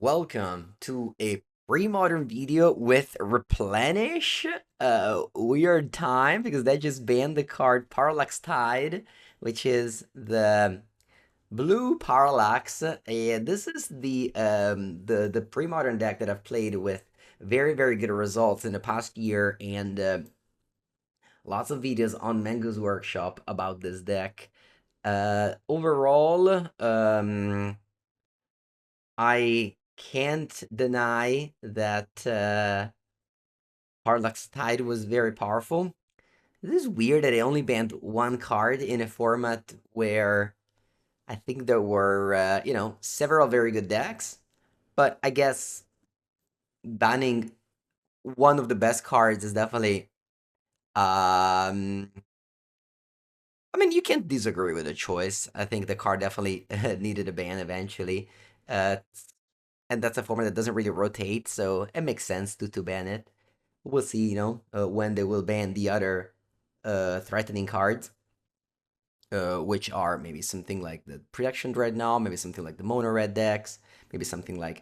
welcome to a Premodern video with Replenish. Weird time because they just banned the card Parallax Tide, which is the blue Parallax. And this is the Premodern deck that I've played with very good results in the past year, and lots of videos on Mango's workshop about this deck. Overall, I can't deny that Parallax Tide was very powerful. This is weird that they only banned one card in a format where I think there were, several very good decks. But I guess banning one of the best cards is definitely, I mean, you can't disagree with the choice. I think the card definitely needed a ban eventually. Uh, and that's a format that doesn't really rotate, so it makes sense to ban it. We'll see, when they will ban the other threatening cards, which are maybe something like the Protection Dreadnought, maybe something like the Mono Red decks, maybe something like,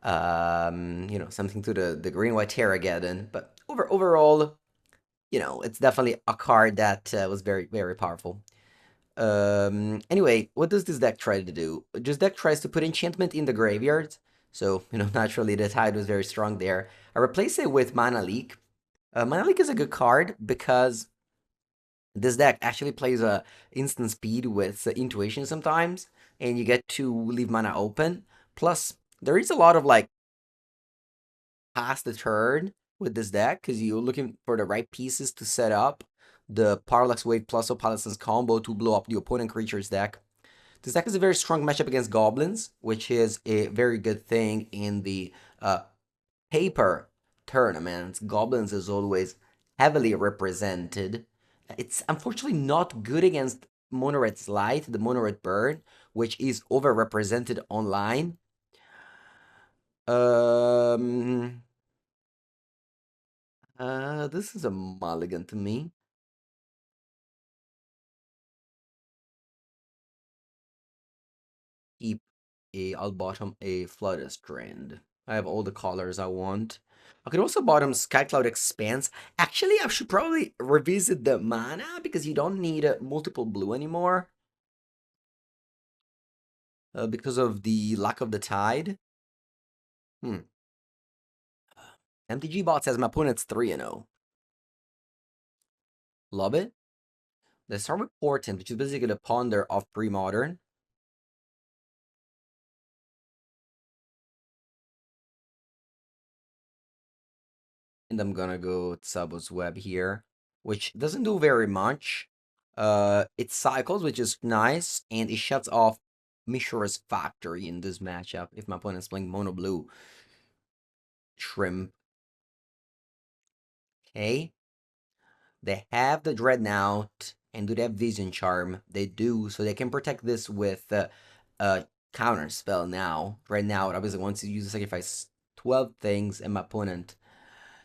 something to the Green White Terrageddon. But overall, it's definitely a card that was very powerful. Anyway, what does this deck try to do? This deck tries to put enchantment in the graveyard. So, naturally the Tide was very strong there. I replace it with Mana Leak. Mana Leak is a good card because this deck actually plays a instant speed with intuition sometimes, and you get to leave mana open. Plus, there is a lot of like pass the turn with this deck because you're looking for the right pieces to set up the Parallax Wave plus Opalescence combo to blow up the opponent creature's deck. This deck is a very strong matchup against goblins, which is a very good thing in the paper tournaments. Goblins is always heavily represented. It's unfortunately not good against Mono Red Slide, the Mono Red Bird, which is overrepresented online. This is a mulligan to me. Keep I'll bottom a Flutter Strand. I have all the colors I want. I could also bottom Skycloud Expanse. Actually, I should probably revisit the mana because you don't need multiple blue anymore. Because of the lack of the tide. MTG bot says my opponent's 3-0. Love it. Let's start with Portent, which is basically the ponder of Premodern. And I'm gonna go Tsabo's Web here, which doesn't do very much. It cycles, which is nice, and it shuts off Mishra's Factory in this matchup if my opponent's playing Mono Blue. Shrimp. Okay. They have the Dreadnought, and do they have Vision Charm? They do, so they can protect this with counter spell now. Dreadnought obviously wants to use to sacrifice 12 things, and my opponent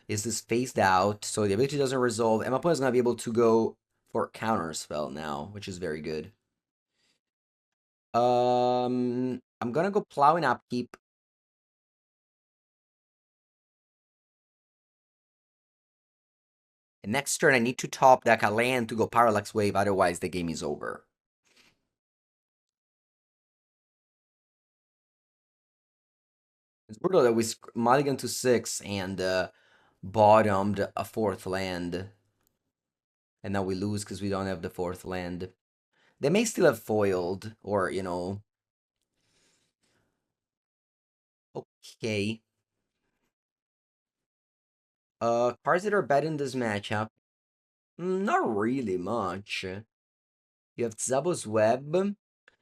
is this phased out, so the ability doesn't resolve, and my opponent's gonna be able to go for counter spell now, which is very good. I'm gonna go Plowing Upkeep. And next turn, I need to top deck a land to go Parallax Wave, otherwise the game is over. It's brutal that we mulligan to 6 and bottomed a 4th land. And now we lose because we don't have the 4th land. They may still have foiled, or, Okay. Cards that are bad in this matchup. Not really much. You have Zabo's Web.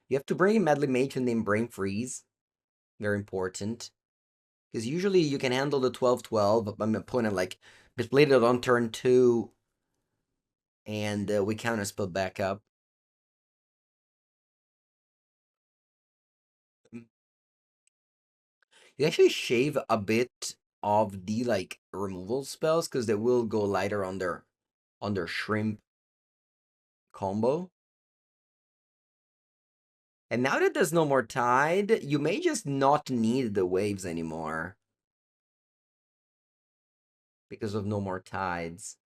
You have to bring in Medley Mage and then Brain Freeze. Very important. Because usually you can handle the 12-12, but my opponent, like, played it on turn 2, and we counterspell back up. You actually shave a bit of the, like, removal spells, because they will go lighter on their Shrimp combo. And now that there's no more tide, you may just not need the waves anymore because of no more tides.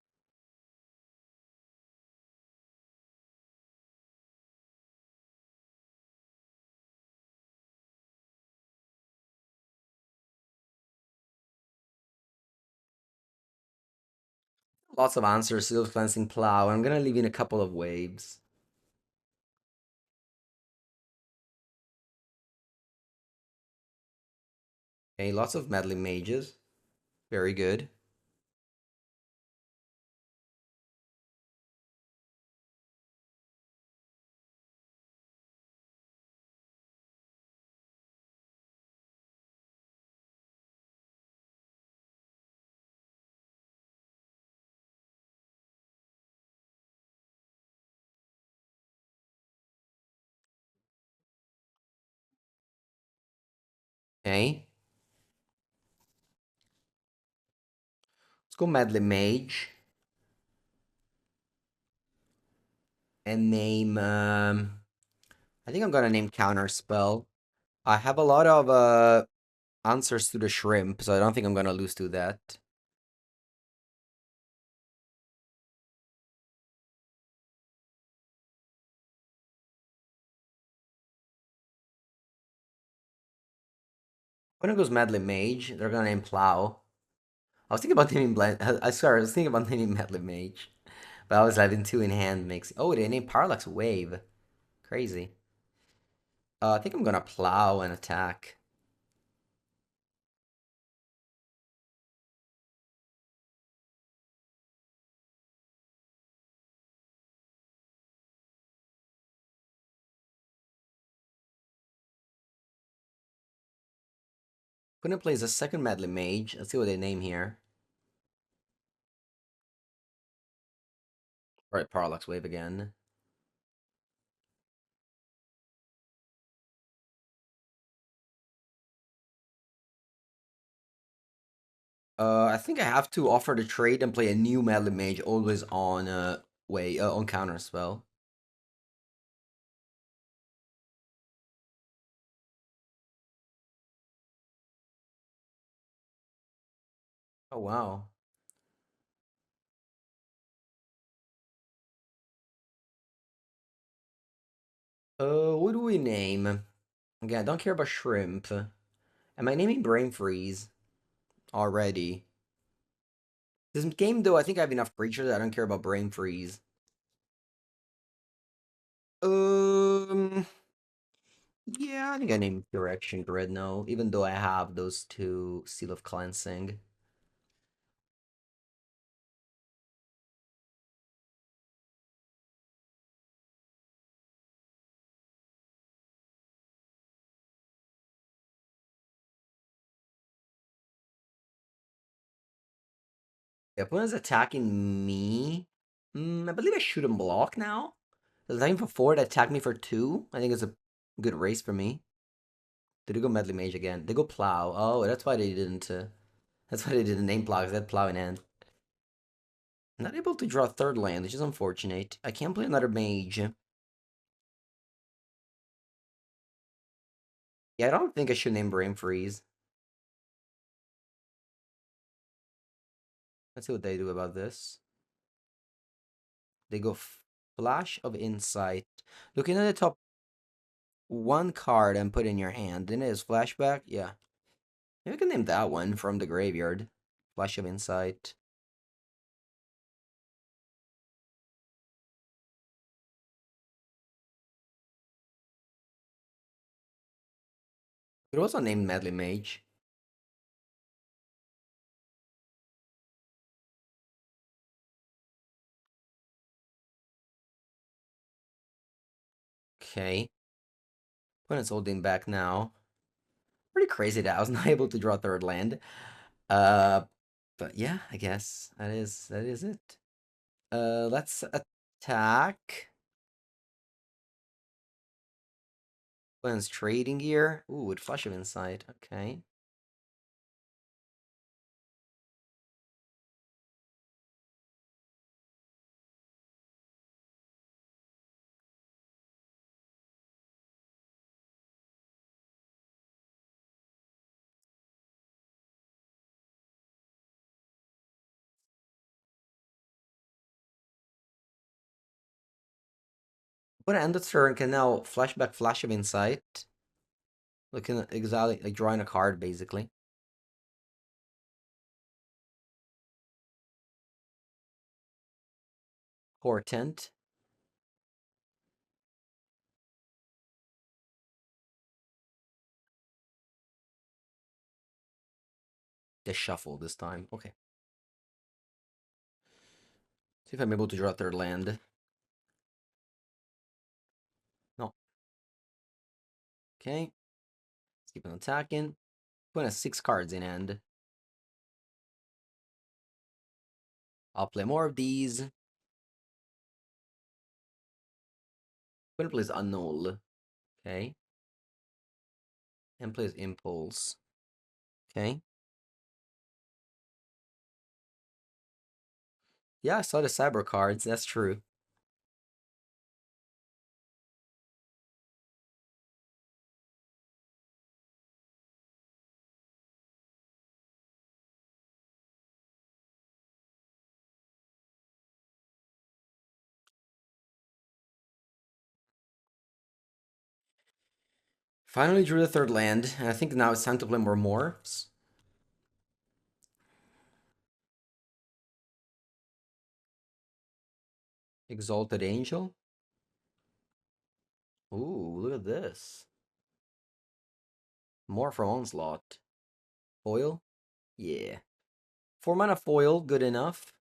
Lots of answers, Seal Cleansing Plow. I'm gonna leave in a couple of waves. Okay, lots of meddling mages. Very good. Okay. Let's go Meddling Mage. And name I think I'm gonna name Counter Spell. I have a lot of answers to the shrimp, so I don't think I'm gonna lose to that. When it goes Meddling Mage, they're gonna name Plow. I was thinking about naming Blend. I swear, I was thinking about naming Meddling Mage, but I was having two in hand makes. Oh, they named Parallax Wave. Crazy. I think I'm gonna Plow and attack. Couldn't plays a second Meddling Mage. Let's see what they name here. All right, Parallax Wave again. I think I have to offer the trade and play a new Meddling Mage always on on counter spell. Oh wow. What do we name? Again, I don't care about shrimp. Am I naming Brain Freeze already? This game though, I think I have enough creatures that I don't care about Brain Freeze. Um, yeah, I think I named Direction Grid now, even though I have those two Seal of Cleansing. The opponent's attacking me. I believe I shoot and block now. They're attacking for 4 to attack me for 2. I think it's a good race for me. Did they go Medley Mage again? They go Plow. Oh, that's why they didn't. That's why they didn't name Plow, because they had Plow in hand. Not able to draw a third land, which is unfortunate. I can't play another Mage. Yeah, I don't think I should name Brain Freeze. Let's see what they do about this. They go Flash of Insight. Looking at the top one card and put in your hand. Then it is Flashback. Yeah. Maybe I can name that one from the graveyard. Flash of Insight. It was also named Medley Mage. Okay. Opponent's holding back now. Pretty crazy that I was not able to draw third land. Uh, but yeah, I guess that is it. Let's attack. Opponent's trading gear. Ooh, with Flash of Insight. Okay. Put an end of turn, can now flashback Flash of Insight. Looking at exile, like drawing a card, basically. Portent. Just shuffle this time. Okay. See if I'm able to draw a third land. No. Okay. Let's keep on attacking. Putting 6 cards in hand. I'll play more of these. Gonna play Annul. Okay. And plays Impulse. Okay. Yeah, I saw the cyber cards. That's true. Finally drew the third land, and I think now it's time to play more morphs. Exalted Angel. Ooh, look at this. More from Onslaught. Foil? Yeah. 4 mana foil, good enough.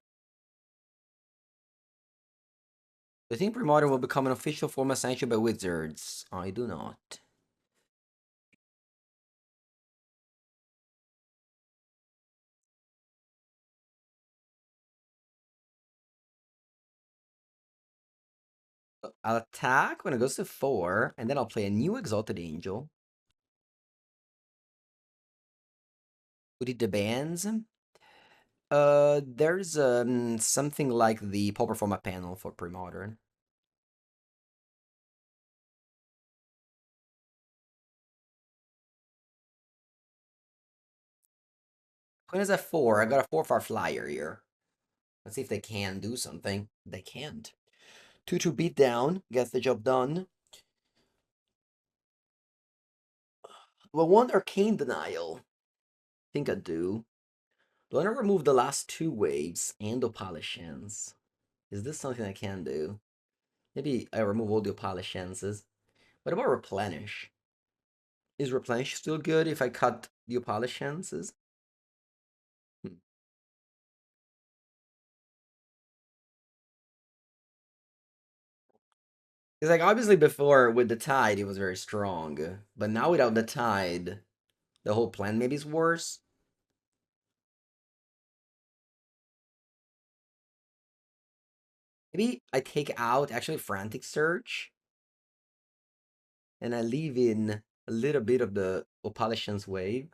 I think Premodern will become an official format sanctioned by Wizards. I do not. I'll attack when it goes to 4, and then I'll play a new Exalted Angel. Would it debands? There's something like the Pauper format panel for Premodern. Queen is at 4. I got a 4/4 flyer here. Let's see if they can do something. They can't. 2/2 beat down, gets the job done. Well, 1 Arcane Denial. Think I do. Do I want to remove the last 2 waves and Opalescence? Is this something I can do? Maybe I remove all the Opalescences. What about Replenish? Is Replenish still good if I cut the Opalescences? It's like obviously before with the tide it was very strong, but now without the tide, the whole plan maybe is worse. Maybe I take out actually Frantic Search and I leave in a little bit of the Opalescence wave.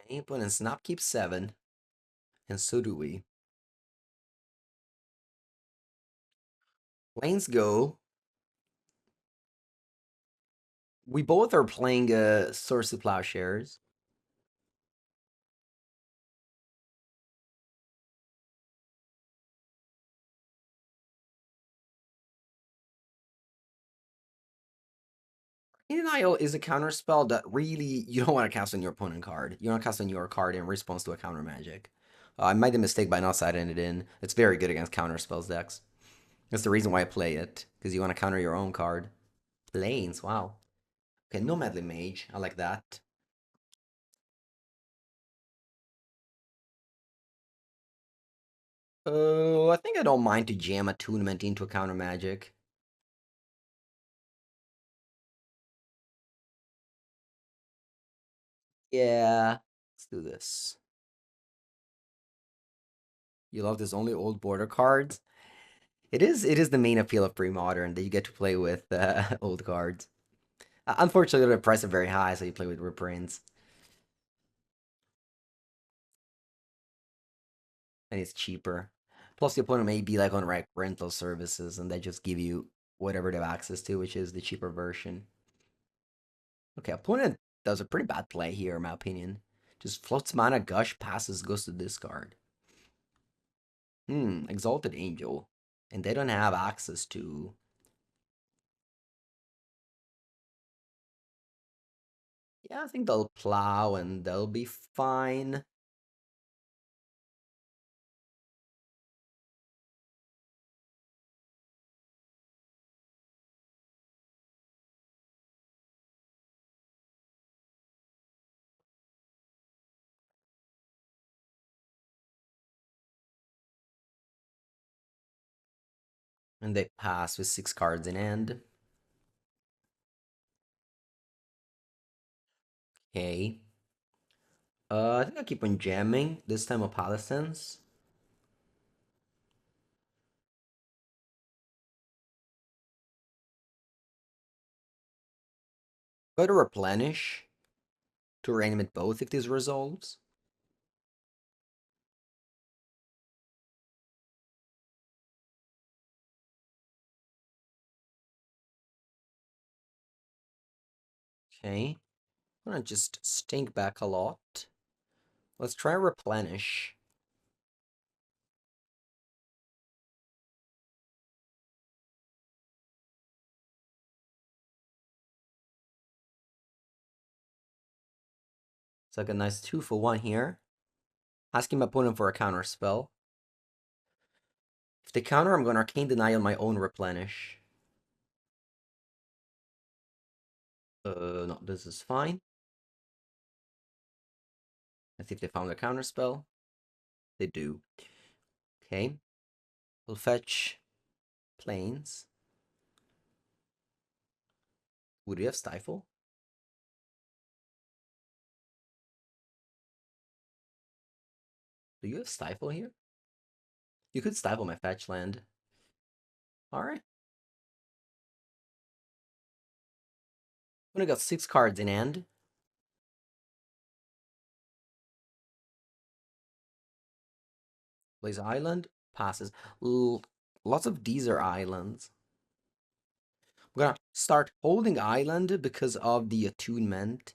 Okay, opponent Snap keeps 7, and so do we. Lanes go. We both are playing Source of Plowshares. Denial is a counter spell that really you don't want to cast on your opponent card. You want to cast on your card in response to a counter magic. I made the mistake by not siding it in. It's very good against counter spells decks. That's the reason why I play it, because you want to counter your own card. Lanes, wow. Okay, no Medley Mage. I like that. Oh, I think I don't mind to jam Attunement into a counter magic. Yeah, let's do this. You love this only old border cards? It is the main appeal of Premodern that you get to play with old cards. Unfortunately, the price is very high, so you play with reprints. And it's cheaper. Plus, the opponent may be like on rental services, and they just give you whatever they have access to, which is the cheaper version. Okay, opponent does a pretty bad play here, in my opinion. Just floats mana, gush, passes, goes to discard. Exalted Angel. And they don't have access to... Yeah, I think they'll plow and they'll be fine. And they pass with 6 cards in hand. Okay. I think I'll keep on jamming this time of Palestines. Go to Replenish to reanimate both if this resolves. Okay. I'm gonna just stink back a lot. Let's try Replenish. It's like a nice 2-for-1 here. Asking my opponent for a counter spell. If they counter, I'm going to Arcane Deny on my own Replenish. No, this is fine. Let's see if they found a counter spell. They do. Okay. We'll fetch Plains. Would we have Stifle? Do you have Stifle here? You could Stifle my fetch land. Alright. Only got 6 cards in hand. Plays Island. Passes. Lots of these are islands. I'm gonna start holding Island because of the attunement.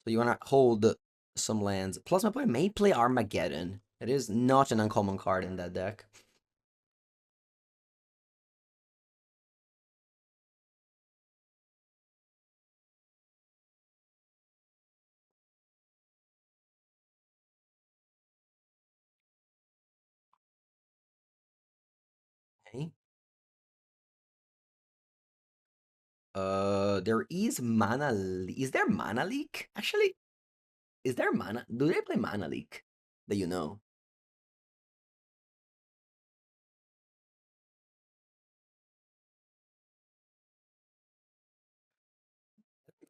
So you wanna hold some lands. Plus my opponent may play Armageddon. It is not an uncommon card in that deck. Okay. There is mana. Is there mana leak? Actually, is there mana? Do they play mana leak? That you know?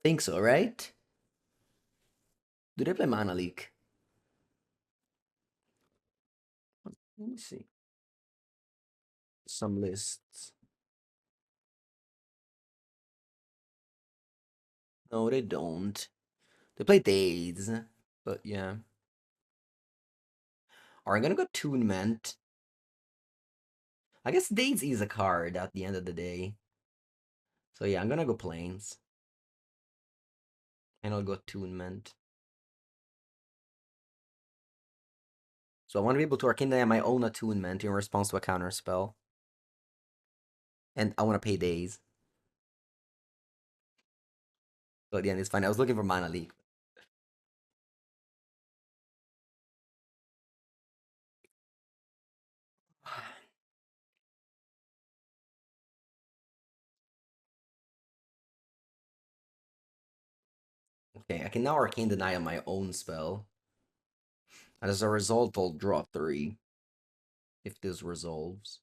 Think so, right? Do they play mana leak? Let me see. Some lists. No, they don't. They play Days. But yeah. Are I'm gonna go Tunement. I guess Days is a card at the end of the day. So yeah, I'm gonna go Plains. And I'll go Tunement. So I want to be able to Arcane Deny my own attunement in response to a counter spell. And I want to pay Days. So at the end, it's fine. I was looking for mana leak. Okay, I can now Arcane Deny on my own spell. And as a result, I'll draw 3. If this resolves.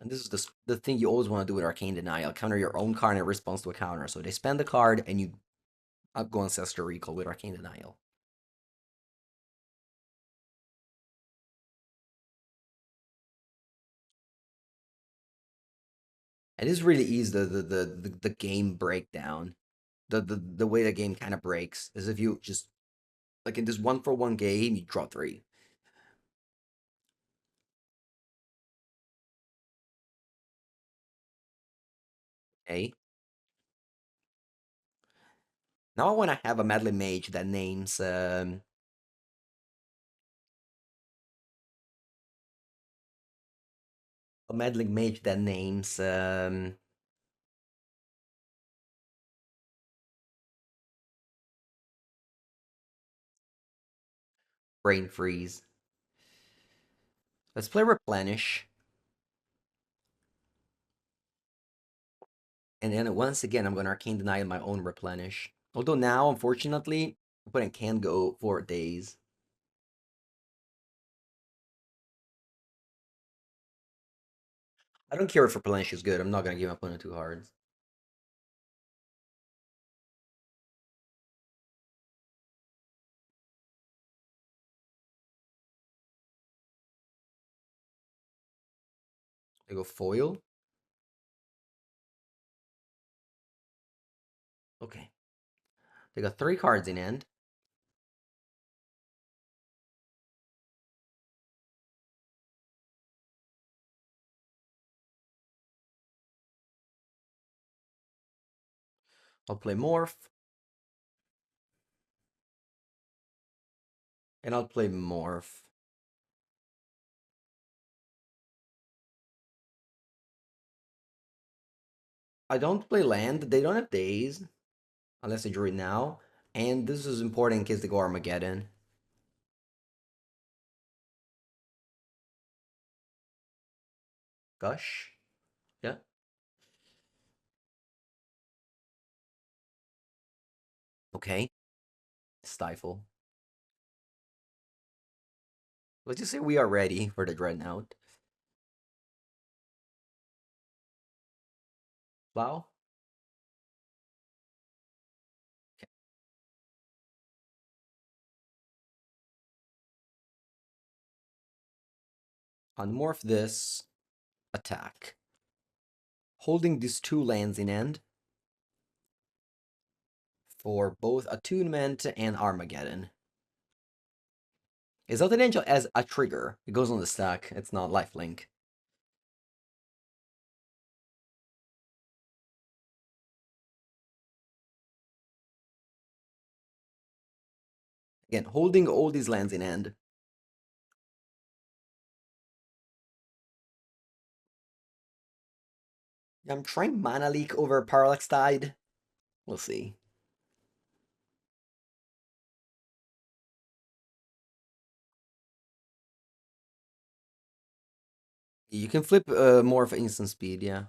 And this is the thing you always want to do with Arcane Denial. Counter your own card in response to a counter. So they spend the card and you go Ancestor Recall with Arcane Denial. And this really is the game breakdown. The way the game kind of breaks is if you just like in this 1-for-1 game, you draw 3. Okay. Now I want to have a meddling mage that names a meddling mage that names brain freeze. Let's play replenish. And then once again, I'm going to arcane deny my own replenish. Although now, unfortunately, opponent can't go for days. I don't care if replenish is good. I'm not going to give my opponent 2 cards. I go foil. Okay. They got 3 cards in hand. I'll play morph. And I'll play morph. I don't play land. They don't have days. Unless I drew it now. And this is important in case they go Armageddon. Gush. Yeah. Okay. Stifle. Let's just say we are ready for the Dreadnought. Plow. Okay. Unmorph this. Attack. Holding these 2 lands in end for both Attunement and Armageddon. Is Elden Angel as a trigger? It goes on the stack. It's not lifelink. Again, holding all these lands in hand. I'm trying Mana Leak over Parallax Tide. We'll see. You can flip more of instant speed, yeah.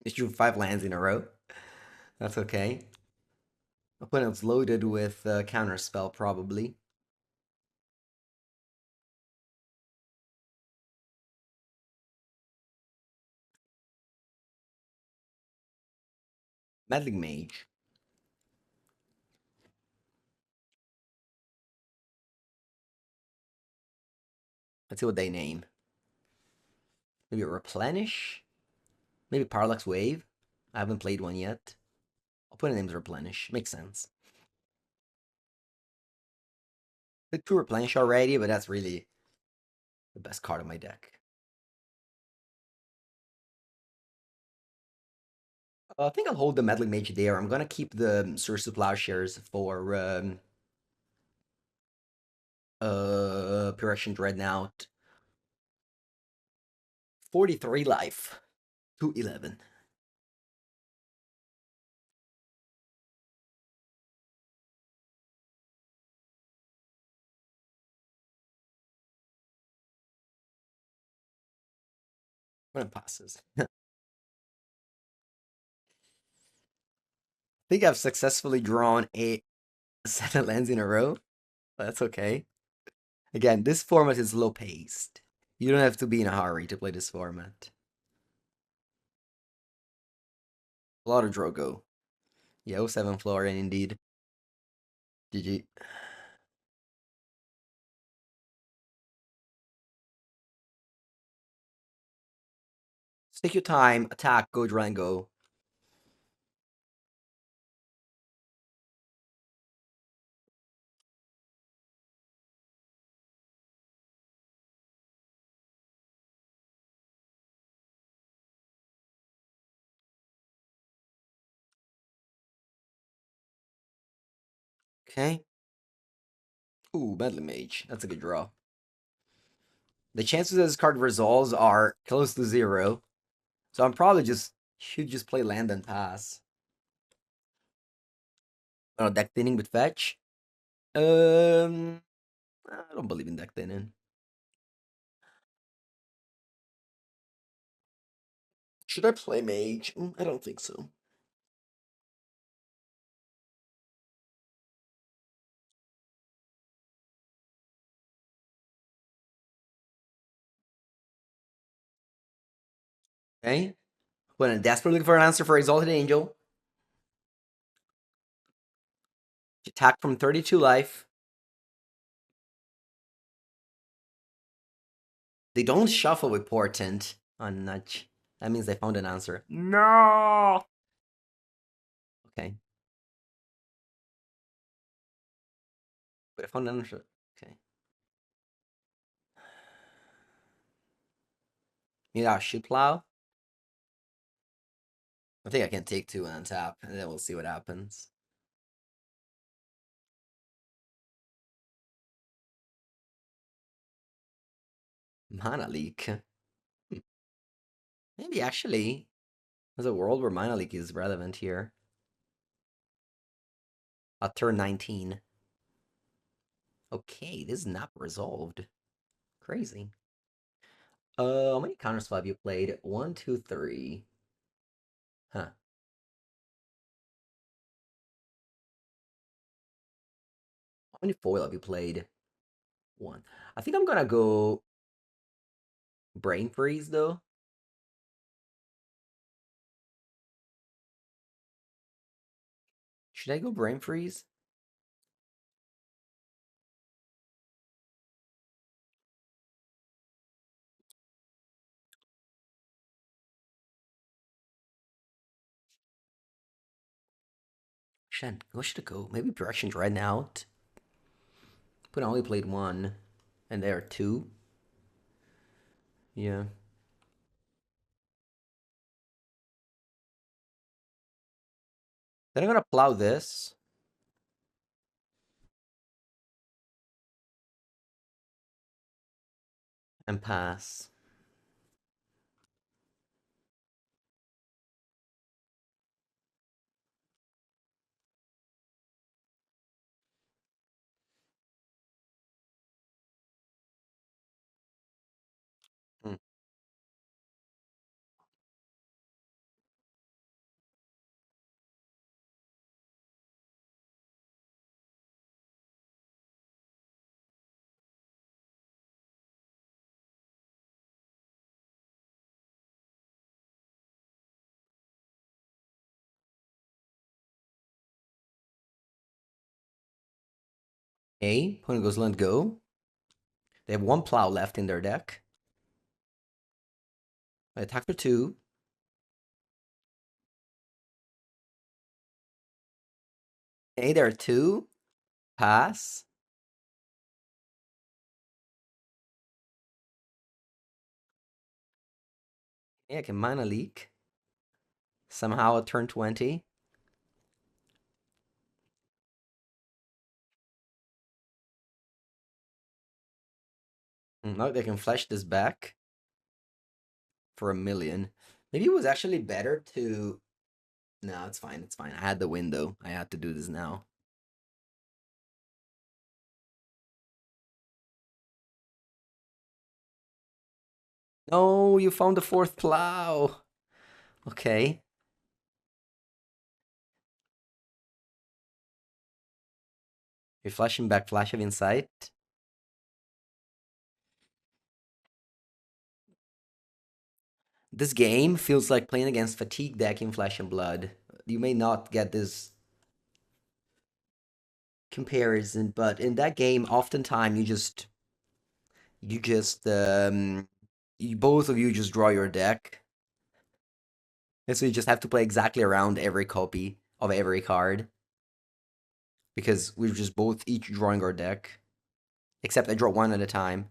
It drew 5 lands in a row. That's okay. Opponent's loaded with counterspell, probably. Meddling Mage. Let's see what they name. Maybe Replenish? Maybe Parallax Wave? I haven't played one yet. Opponent name's Replenish. Makes sense. The 2 Replenish already, but that's really the best card of my deck. I think I'll hold the Meddling Mage there. I'm gonna keep the Source of Plowshares for Pyrrhic Dreadnought. 43 life to 11. When it passes. I think I've successfully drawn 7 lands in a row. That's okay. Again, this format is low paced. You don't have to be in a hurry to play this format. A lot of Drogo. Yeah, 07 Florian indeed. GG. take your time, attack, go Durango. Okay. Ooh, Medley Mage. That's a good draw. The chances that this card resolves are close to 0. So I'm probably should just play land and pass. Oh, deck thinning with fetch. I don't believe in deck thinning. Should I play mage? I don't think so. Okay. When I'm desperately looking for an answer for Exalted Angel, attack from 32 life. They don't shuffle with Portent on Nudge. That means they found an answer. No. Okay. But I found an answer. Okay. Yeah, shoot plow. I think I can take 2 and untap, and then we'll see what happens. Mana leak. Maybe actually, there's a world where mana leak is relevant here. At turn 19. Okay, this is not resolved. Crazy. How many counters have you played? 1, 2, 3. Huh. How many foil have you played? 1. I think I'm gonna go Brain Freeze though. Should I go Brain Freeze? What should I go? Maybe Directions right now. But I only played 1, and there are 2. Yeah. Then I'm gonna plow this and pass. Hmm. A, opponent goes land go. They have 1 plow left in their deck. I attack for 2. A, there are 2. Pass. Yeah, I can mana leak. Somehow at turn 20. No, they can flash this back for 1,000,000. Maybe it was actually better to. No, it's fine. It's fine. I had the window. I had to do this now. No, you found the 4th plow. Okay. You're flashing back Flash of Insight. This game feels like playing against Fatigue deck in Flesh and Blood. You may not get this comparison, but in that game, oftentimes you just, both of you just draw your deck, And so you just have to play exactly around every copy of every card because we're just both each drawing our deck. Except I draw one at a time.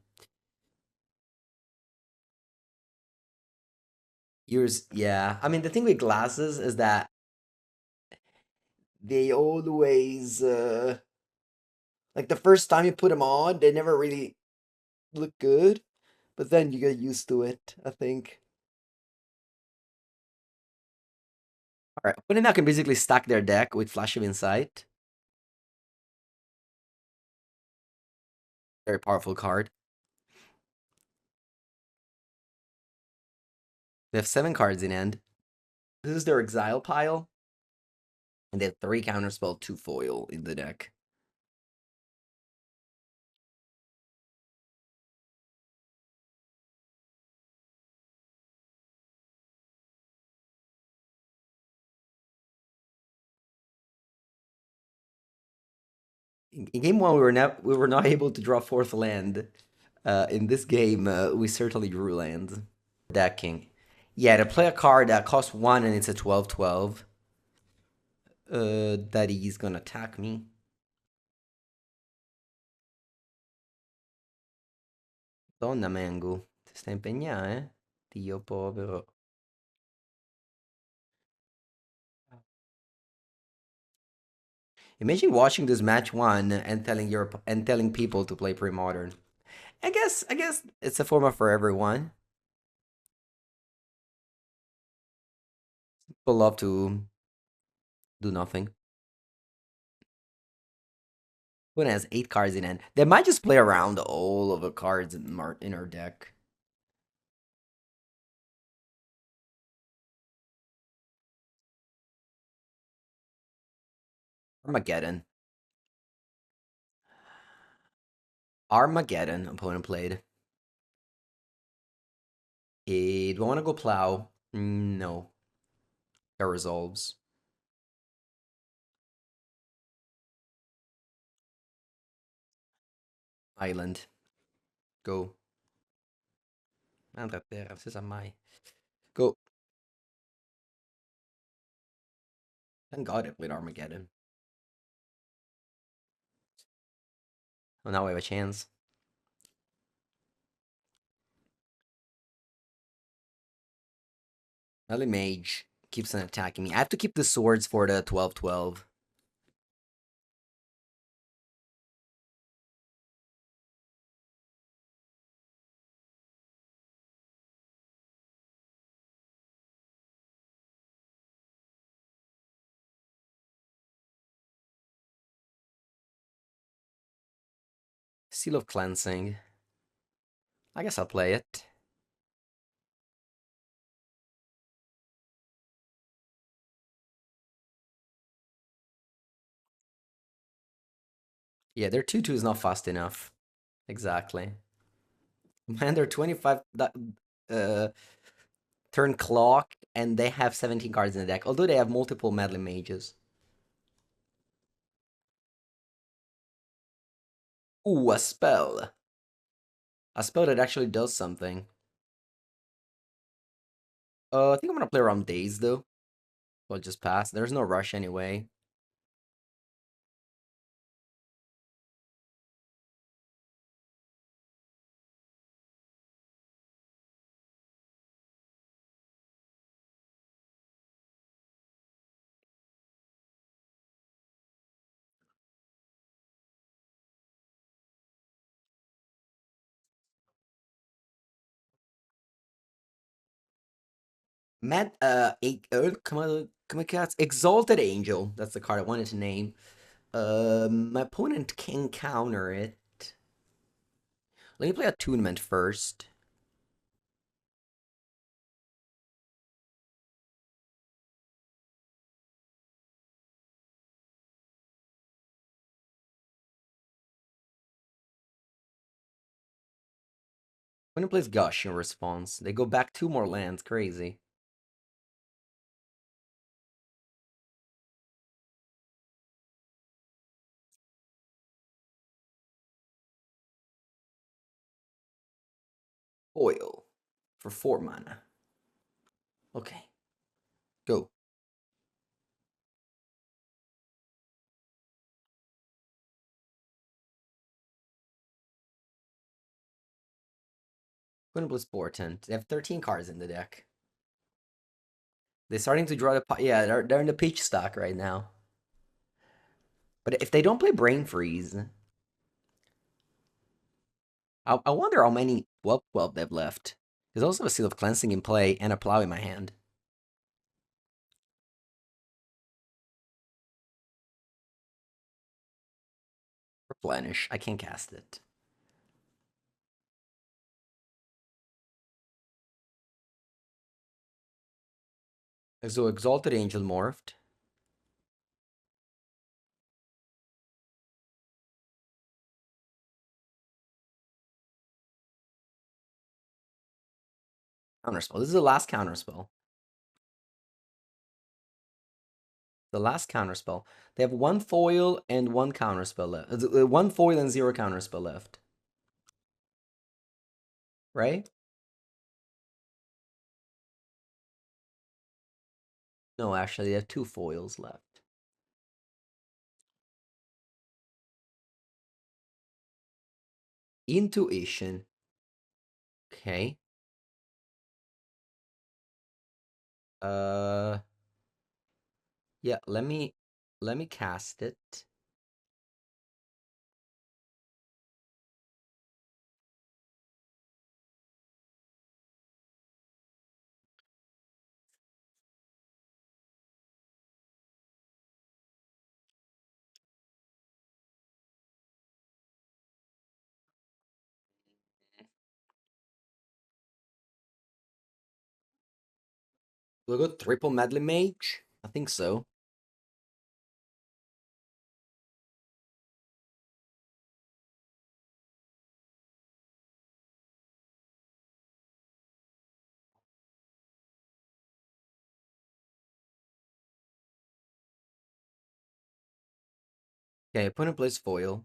Yours, yeah. I mean, the thing with glasses is that they always, like the first time you put them on, they never really look good, but then you get used to it, I think. All right, opponent now can basically stack their deck with Flash of Insight. Very powerful card. They have 7 cards in hand. This is their exile pile, and they have 3 counterspell, 2 foil in the deck. In game one, we were not able to draw 4th land. In this game, we certainly drew lands. Decking. Yeah, to play a card that costs 1 and it's a 12/12, that he's gonna attack me. Donna Mango, ti stai impegnando, eh? Dio povero. Imagine watching this match one and telling people to play Premodern. I guess it's a format for everyone. People love to do nothing. One has 8 cards in hand. They might just play around all of the cards in our deck. Armageddon. Armageddon, opponent played. Do I want to go plow? No. That resolves. Island. Go. Andrea, si sa mai. Go. Thank God I played Armageddon. Oh, now we have a chance. Melee Mage keeps on attacking me. I have to keep the swords for the 12/12. Seal of Cleansing. I guess I'll play it. Yeah, their 2/2 is not fast enough. Exactly. Man, they're 25 uh, turn clock, and they have 17 cards in the deck, although they have multiple Melee Mages. Ooh, a spell. A spell that actually does something. I think I'm gonna play around Daze, though. We'll just pass. There's no rush anyway. Come on, cats. Exalted Angel. That's the card I wanted to name. My opponent can counter it. Let me play Attunement first. Opponent plays Gush in response. They go back 2 more lands. Crazy. Foil for 4 mana. Okay. Go. Couldn't play Sportant. They have 13 cards in the deck. They're starting to draw the... Yeah, they're in the peach stock right now. But if they don't play Brain Freeze... I wonder how many 12 they've left. There's also a Seal of Cleansing in play and a Plow in my hand. Replenish. I can't cast it. So Exalted Angel morphed. Counterspell. This is the last counterspell. The last counterspell. They have one foil and one counterspell left. One foil and 0 counterspell left. Right? No, actually, they have 2 foils left. Intuition. Okay. Yeah, let me cast it. Do I go triple Medley Mage? I think so. Okay, opponent plays foil.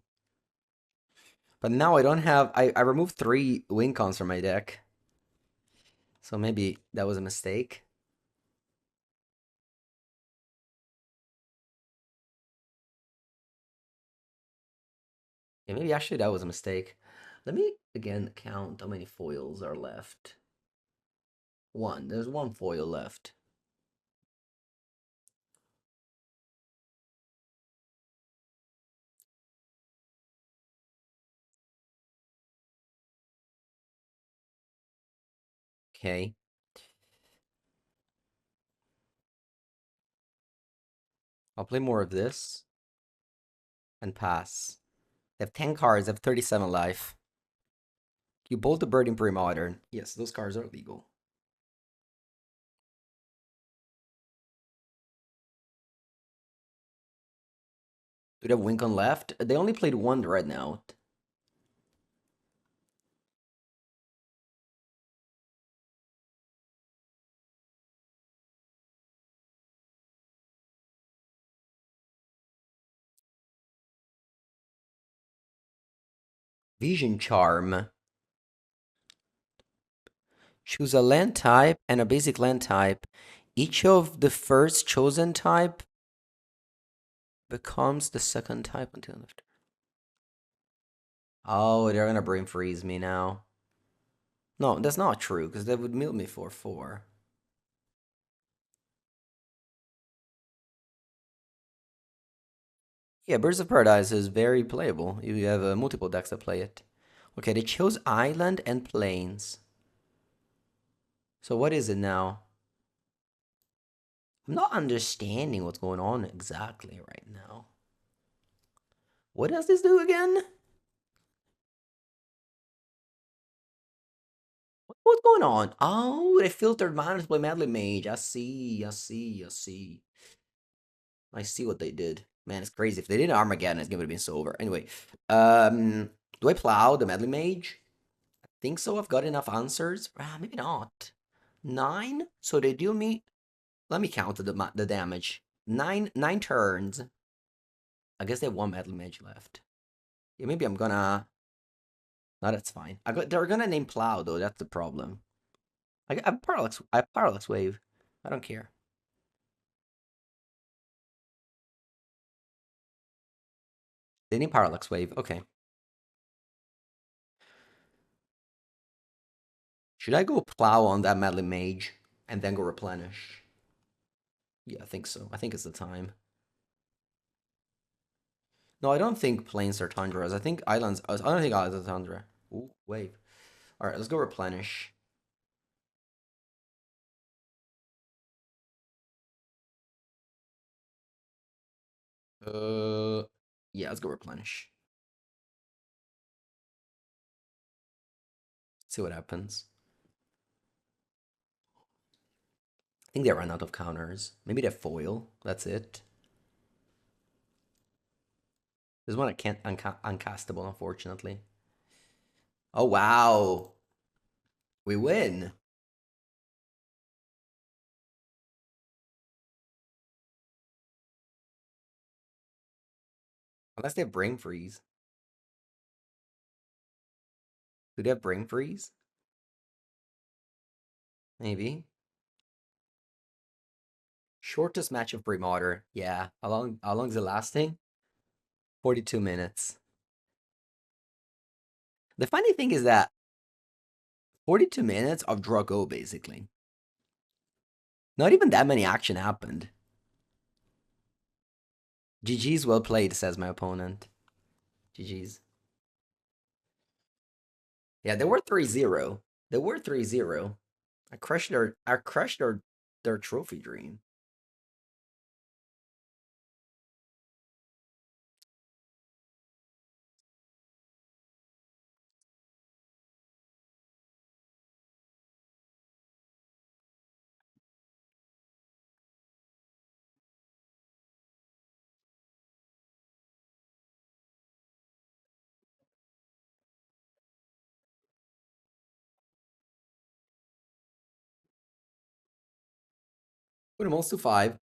But now I don't have... I removed 3 win cons from my deck. So maybe that was a mistake. Yeah, maybe actually that was a mistake. Let me again count how many foils are left. 1. There's 1 foil left. Okay. I'll play more of this. And pass. They have 10 cards. They have 37 life. You bolt the bird in Premodern. Yes, those cards are legal. Do they have Wink on left? They only played 1 right now. Vision Charm. Choose a land type and a basic land type. Each of the first chosen type becomes the second type until after. Oh, they're gonna brain freeze me now. No, that's not true, because that would mill me for 4. Yeah, Birds of Paradise is very playable. You have multiple decks that play it. Okay, they chose Island and Plains. So what is it now? I'm not understanding what's going on exactly right now. What does this do again? What's going on? Oh, they filtered mana to play Madly Mage. I see. I see what they did. Man, it's crazy. If they did Armageddon, this game would have been so over. Anyway, do I plow the Madly Mage? I think so. I've got enough answers. Maybe not. 9? So they deal me... Let me count the damage. 9 turns. I guess they have 1 Madly Mage left. Yeah, maybe I'm gonna... No, that's fine. They're gonna name Plow, though. That's the problem. I Parallax Wave. I don't care. They need Parallax Wave. Okay. Should I go plow on that Meddling Mage and then go replenish? Yeah, I think so. I think it's the time. No, I don't think plains are tundras. I think islands. I don't think islands are tundra. Ooh, wave. All right, let's go replenish. Uh, yeah, let's go replenish. See what happens. I think they ran out of counters. Maybe they foil. That's it. This one I can't uncastable, unfortunately. Oh wow, we win. Unless they have brain freeze. Do they have brain freeze? Maybe. Shortest match of Premodern. Yeah. How long is it lasting? 42 minutes. The funny thing is that 42 minutes of draw go basically. Not even that many action happened. GG's well played, says my opponent. GG's. Yeah, they were 3-0. They were 3-0. I crushed their trophy dream. Put him almost to 5.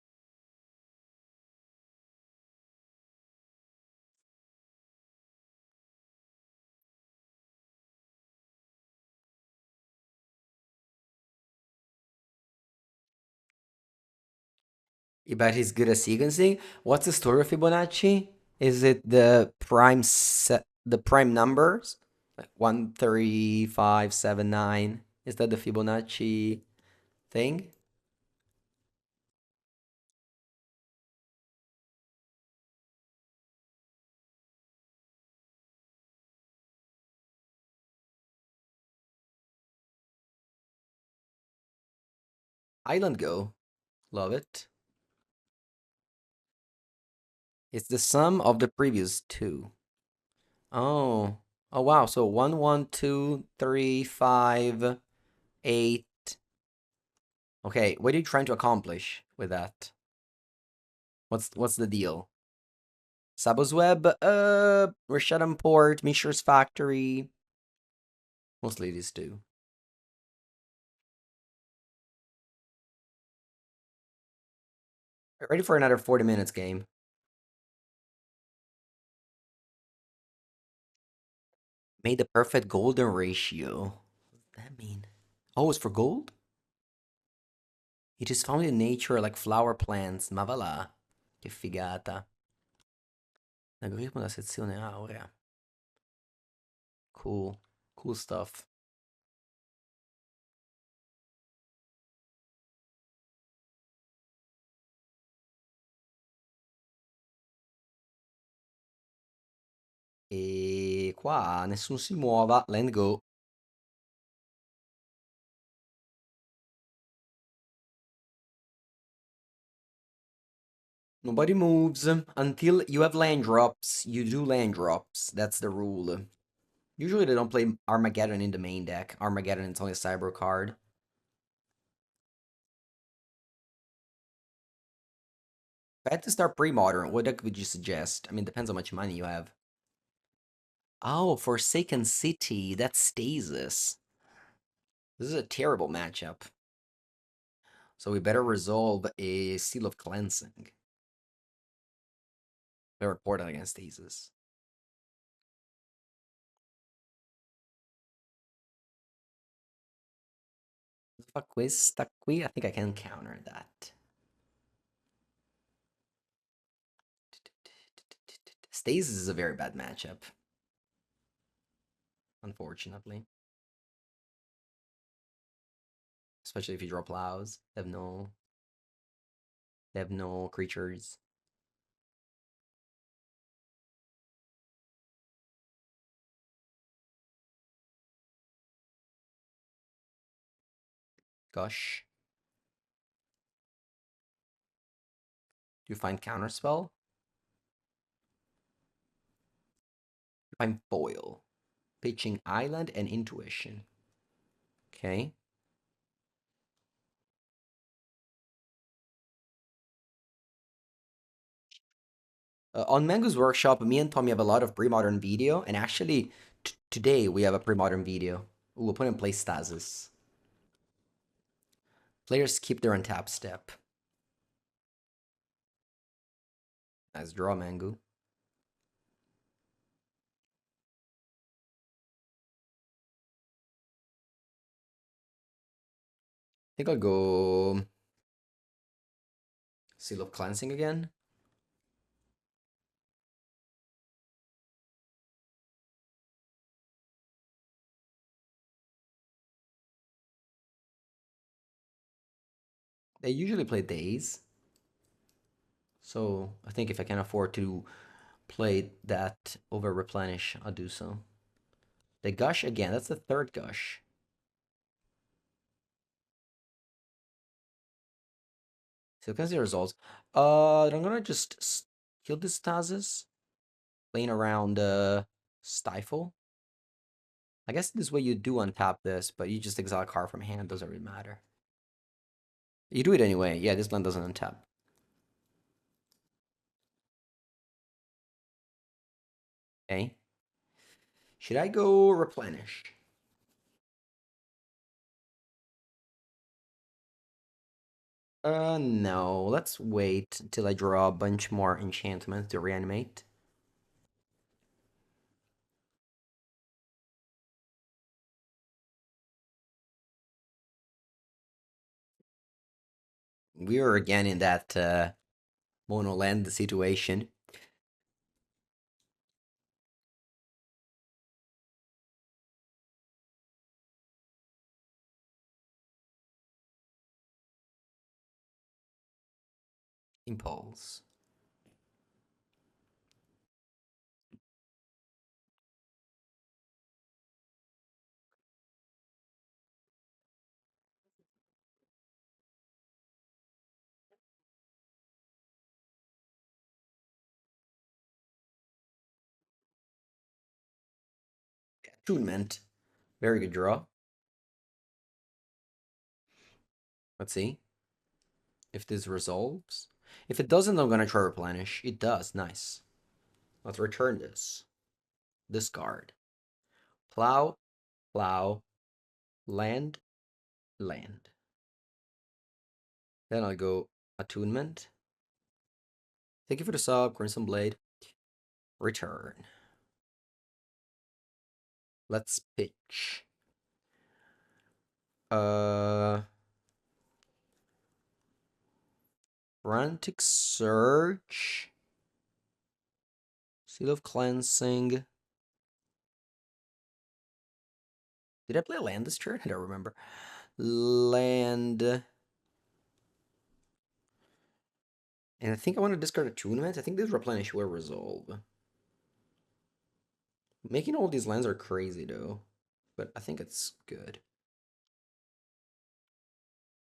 You bet he's good at sequencing. What's the story of Fibonacci? Is it the prime numbers? Like 13579. Is that the Fibonacci thing? Island Go. Love it. It's the sum of the previous two. Oh. Oh wow. So 1, 1, 2, 3, 5, 8. Okay, what are you trying to accomplish with that? What's the deal? Sabo's Web, Rashad Port, Mishra's Factory. Mostly these two. Ready for another 40 minutes game. Made the perfect golden ratio. What does that mean? Oh, it's for gold? It is found in nature like flower plants. Ma va là. Che figata. L'algoritmo della sezione aurea. Cool. Cool stuff. E qua nessuno si muova. Land go. Nobody moves until you have land drops. You do land drops. That's the rule. Usually they don't play Armageddon in the main deck. Armageddon is only a cyber card. If I had to start pre-modern, what deck would you suggest? I mean, depends how much money you have. Oh, Forsaken City. That's Stasis. This is a terrible matchup. So we better resolve a Seal of Cleansing. Better report it against Stasis. Fa questa qui, I think I can counter that. Stasis is a very bad matchup, unfortunately. Especially if you draw plows. They have no creatures. Gosh. Do you find counterspell? You find foil. Pitching Island and Intuition. Okay. On Mango's workshop, me and Tommy have a lot of Premodern VEEDEO, and actually, today we have a Premodern VEEDEO. We'll put in place Stasis. Players keep their untap step. Nice draw, Mango. I think I'll go Seal of Cleansing again. They usually play Days. So I think if I can afford to play that over Replenish, I'll do so. They Gush again. That's the third Gush. So can see the results. I'm gonna just kill this Stasis. Playing around Stifle. I guess this way you do untap this, but you just exile a card from hand. Doesn't really matter. You do it anyway. Yeah, this land doesn't untap. Okay. Should I go Replenish? No. Let's wait till I draw a bunch more enchantments to reanimate. We are again in that mono land situation. Impulse. Attunement. Very good draw. Let's see if this resolves. If it doesn't, I'm gonna try Replenish. It does. Nice. Let's return this. Discard. Plow, plow, land, land. Then I'll go Attunement. Thank you for the sub, Crimson Blade. Return. Let's pitch. Frantic Surge. Seal of Cleansing. Did I play land this turn? I don't remember. Land. And I think I want to discard Attunement. I think this Replenish will resolve. Making all these lands are crazy though. But I think it's good.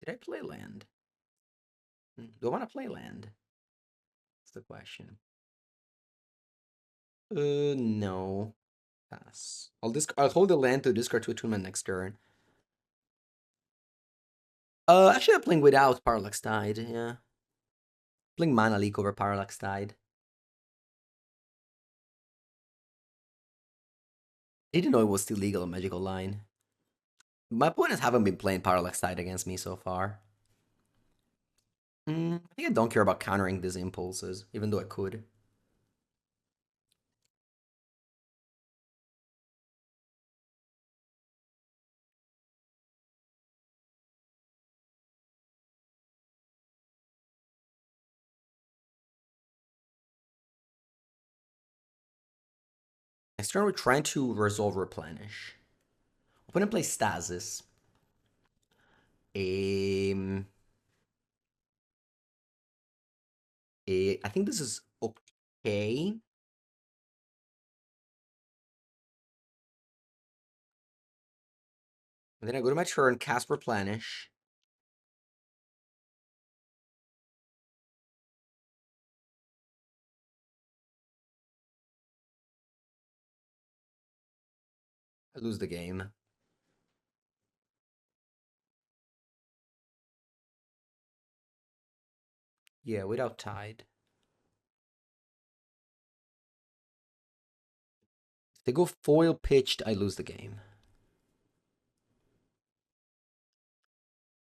Did I play land? Do I want to play land? That's the question. No. Pass. I'll hold the land to discard to Attunement next turn. Actually I'm playing without Parallax Tide, yeah. Playing Mana Leak over Parallax Tide. I didn't know it was still legal on Magical Line. My opponents haven't been playing Parallax Tide against me so far. I think I don't care about countering these impulses, even though I could. Next turn, we're trying to resolve Replenish. Opponent plays Stasis. Um, I think this is okay. And then I go to my turn, cast Replenish. I lose the game. Yeah, without Tide. If they go foil pitched, I lose the game.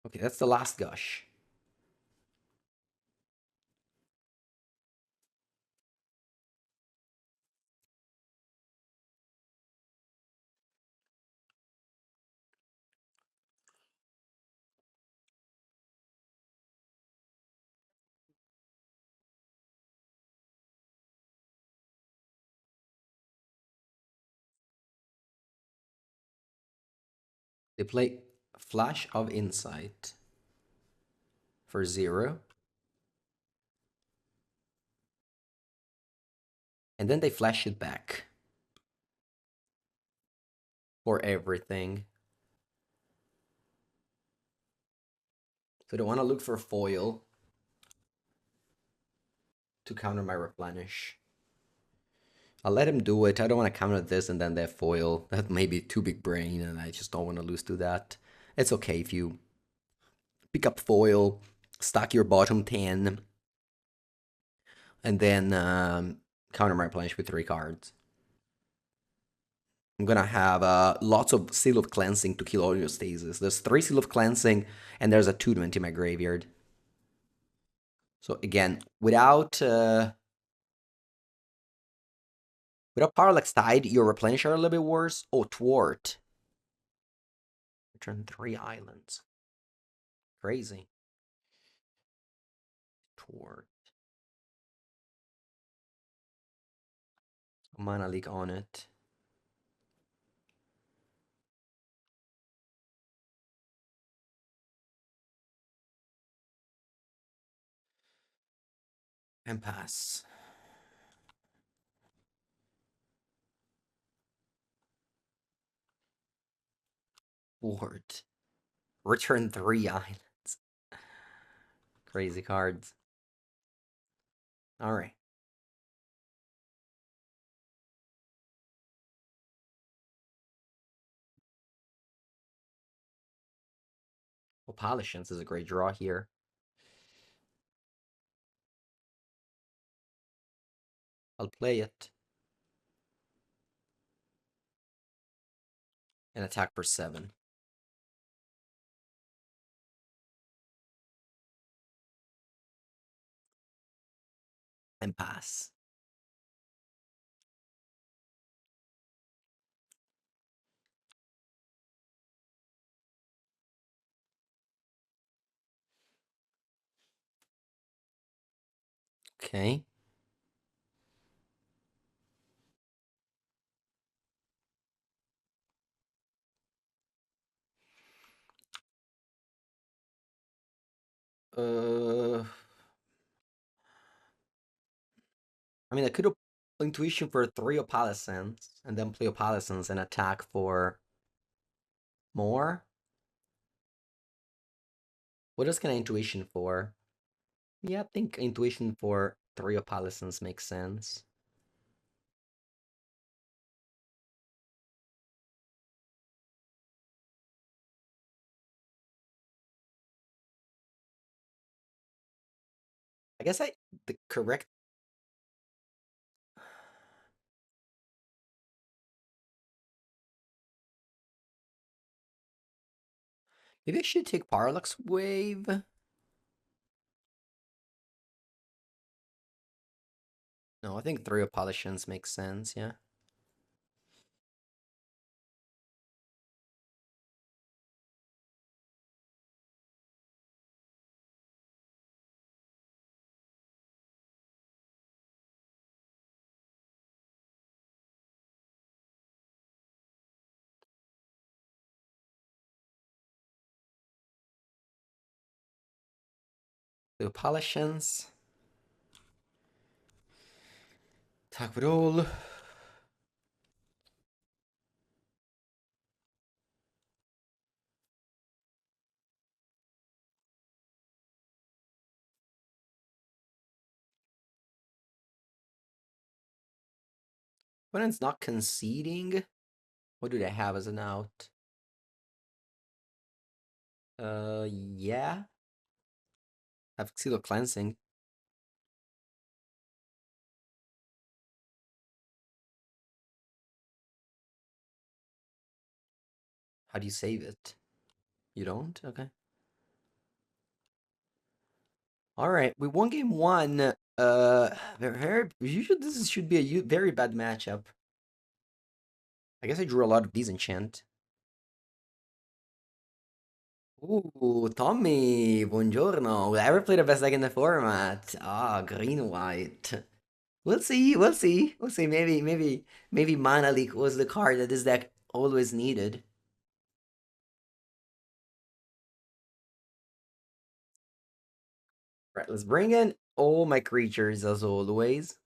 Okay, that's the last gush. They play Flash of Insight for 0. And then they flash it back for everything. So they want to look for foil to counter my Replenish. I'll let him do it. I don't want to counter this and then they foil. That may be too big brain, and I just don't want to lose to that. It's okay if you pick up foil, stack your bottom 10, and then counter my Replenish with 3 cards. I'm gonna have lots of Seal of Cleansing to kill all your Stasis. There's 3 Seal of Cleansing, and there's a Tournament in my graveyard. So again, without Parallax Tide, your Replenish are a little bit worse. Oh, Thwart. Return 3 islands. Crazy. Thwart. Mana Leak on it. And pass. Thwart. Return 3 islands. Crazy cards. Alright. Well, Polishance is a great draw here. I'll play it. And attack for 7. And pass. Okay. I mean, I could have Intuition for 3 Opalescents, and then play Opalescents and attack for more. What else can I Intuition for? Yeah, I think Intuition for 3 Opalescents makes sense. I guess the correct. Maybe I should take Parallax Wave. No, I think 3 Opalescents makes sense, yeah. The Appalachians. Attack with all. Opponent's not conceding. What do they have as an out? Yeah. Have Xilo cleansing. How do you save it? You don't? Okay. All right, we won game one. This should be a very bad matchup. I guess I drew a lot of disenchant. Ooh, Tommy, buongiorno. I ever played the best deck in the format? Ah, green white. We'll see. We'll see. We'll see. Maybe Mana Leak was the card that this deck always needed. Right, let's bring in all my creatures as always.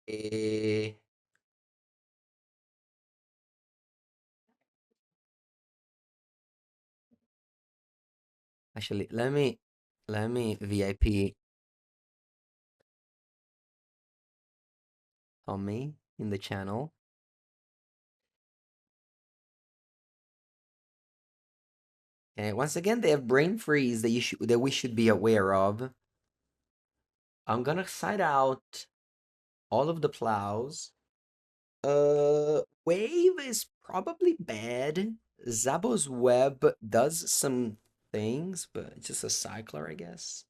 Eh, Actually, let me VIP Tommy in the channel. Okay, once again, they have brain freeze that we should be aware of. I'm gonna side out all of the plows. Wave is probably bad. Zabo's web does some things, but it's just a cycler, I guess.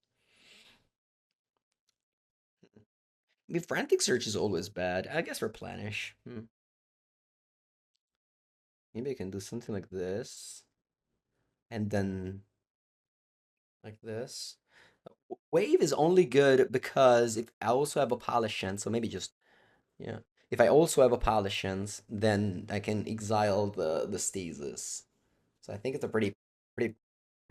I mean, frantic search is always bad. I guess replenish. Maybe I can do something like this, and then like this. Wave is only good because if I also have a Palashan, so maybe just yeah. If I also have a Palashan's, then I can exile the Stasis. So I think it's a pretty pretty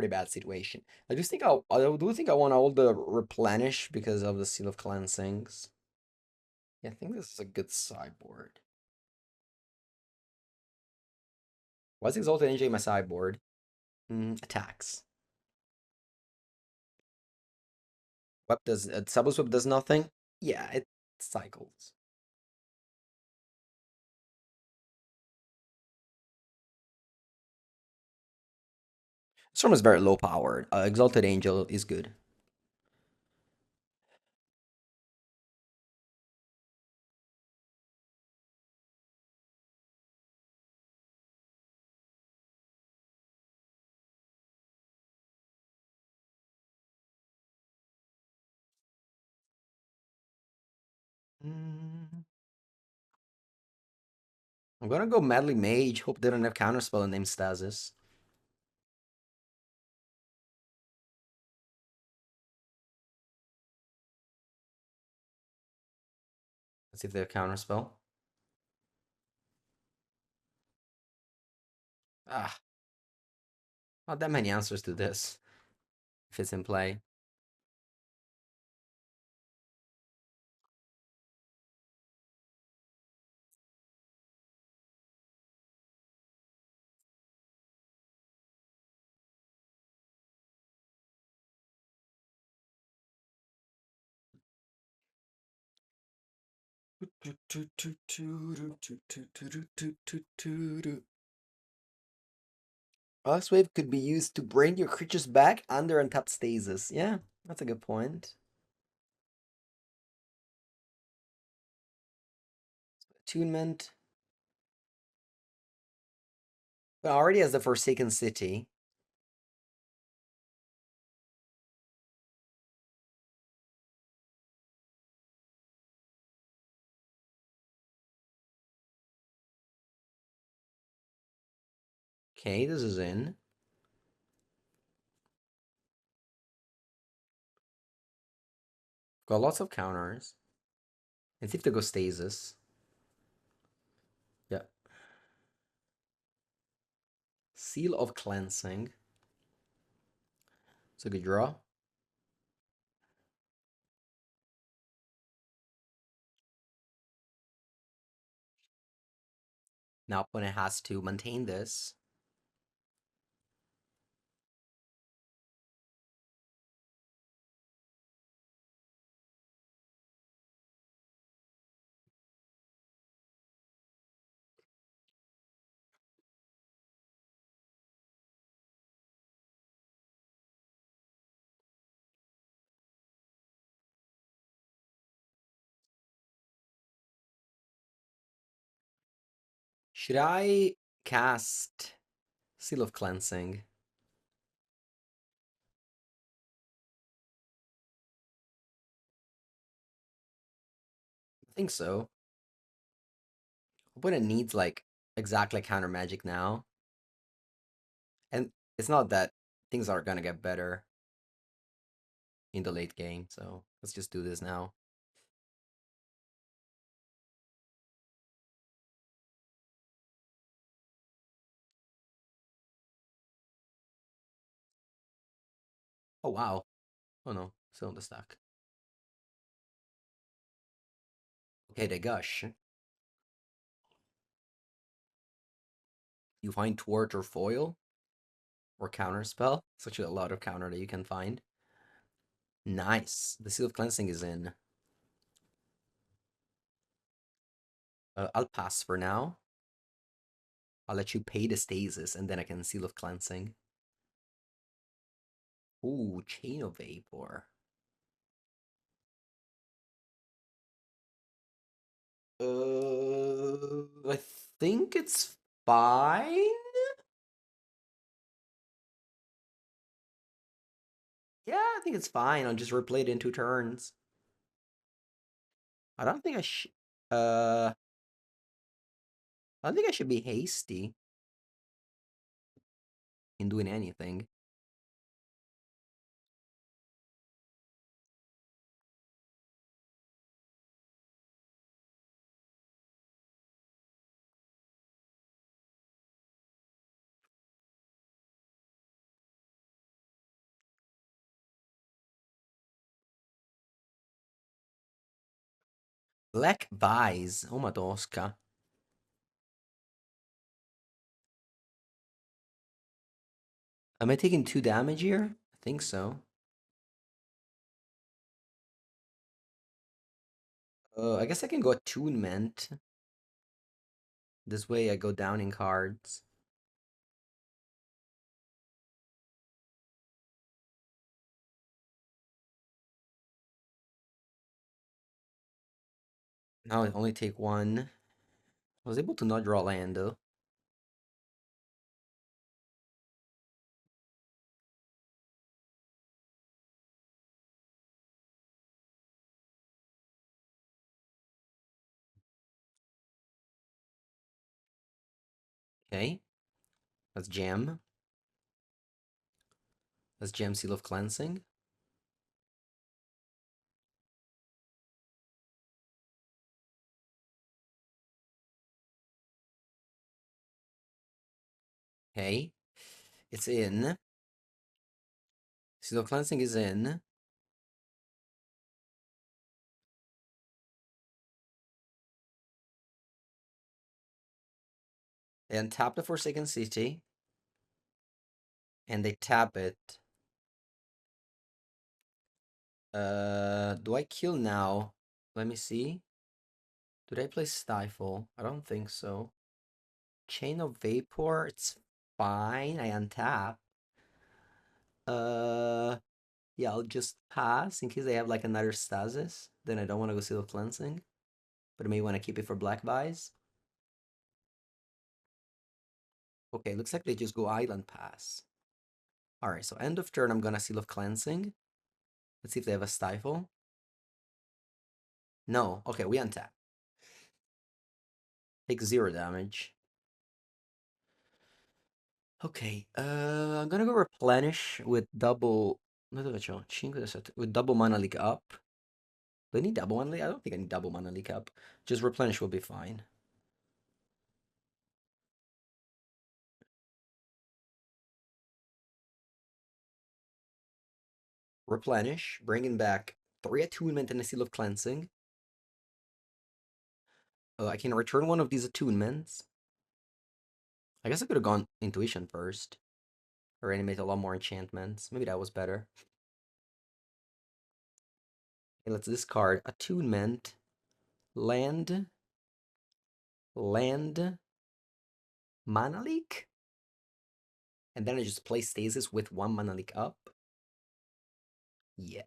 bad situation. I do think I want all the replenish because of the Seal of Cleansings. Yeah, I think this is a good sideboard. Why is Exalted Angel in my sideboard? Attacks. Web does Sabo's Web does nothing. Yeah, it cycles. Storm is very low powered. Exalted Angel is good. Mm, I'm gonna go Madly Mage. Hope they don't have counterspell and name Stasis. Let's see if they have counterspell. Ah, not that many answers to this. If it's in play. Wave could be used to bring your creatures back under untapped stasis. Yeah, that's a good point. Attunement. But already has the Forsaken City. Okay, this is in. Got lots of counters. And see if they go stasis. Yeah. Seal of Cleansing. It's a good draw. Now opponent has to maintain this. Should I cast Seal of Cleansing? I think so. Opponent needs like exactly counter magic now. And it's not that things are gonna get better in the late game, so let's just do this now. Oh wow. Oh no, still in the stack. Okay, they gush. You find Thwart or Foil or Counter Spell. Such a lot of counter that you can find. Nice. The Seal of Cleansing is in. I'll pass for now. I'll let you pay the Stasis, and then I can Seal of Cleansing. Ooh, Chain of Vapor. I think it's fine. Yeah, I think it's fine. I'll just replay it in 2 turns. I don't think I should. I don't think I should be hasty in doing anything. Black Vise. Oh, uma tosca. Am I taking 2 damage here? I think so. I guess I can go Attunement. This way I go down in cards. Now I only take 1. I was able to not draw land though. Okay. Let's jam. Let's jam Seal of Cleansing. Okay. It's in. Seal of Cleansing is in. They untap the Forsaken City. And they tap it. Do I kill now? Let me see. Did I play Stifle? I don't think so. Chain of Vapor, it's fine. I untap. Uh, yeah, I'll just pass in case they have like another Stasis. Then I don't want to go Seal of Cleansing. But I may want to keep it for Black Vise. Okay, looks like they just go Island Pass. Alright, so end of turn, I'm gonna Seal of Cleansing. Let's see if they have a Stifle. No. Okay, we untap. Take 0 damage. Okay, I'm gonna go Replenish with double. With double Mana Leak up. Do I need double Mana Leak? I don't think I need double Mana Leak up. Just Replenish will be fine. Replenish, bringing back 3 attunement and a seal of cleansing. I can return one of these attunements. I guess I could have gone intuition first. Or animate a lot more enchantments. Maybe that was better. Okay, let's discard attunement, land, mana leak. And then I just play Stasis with 1 mana leak up. Yeah.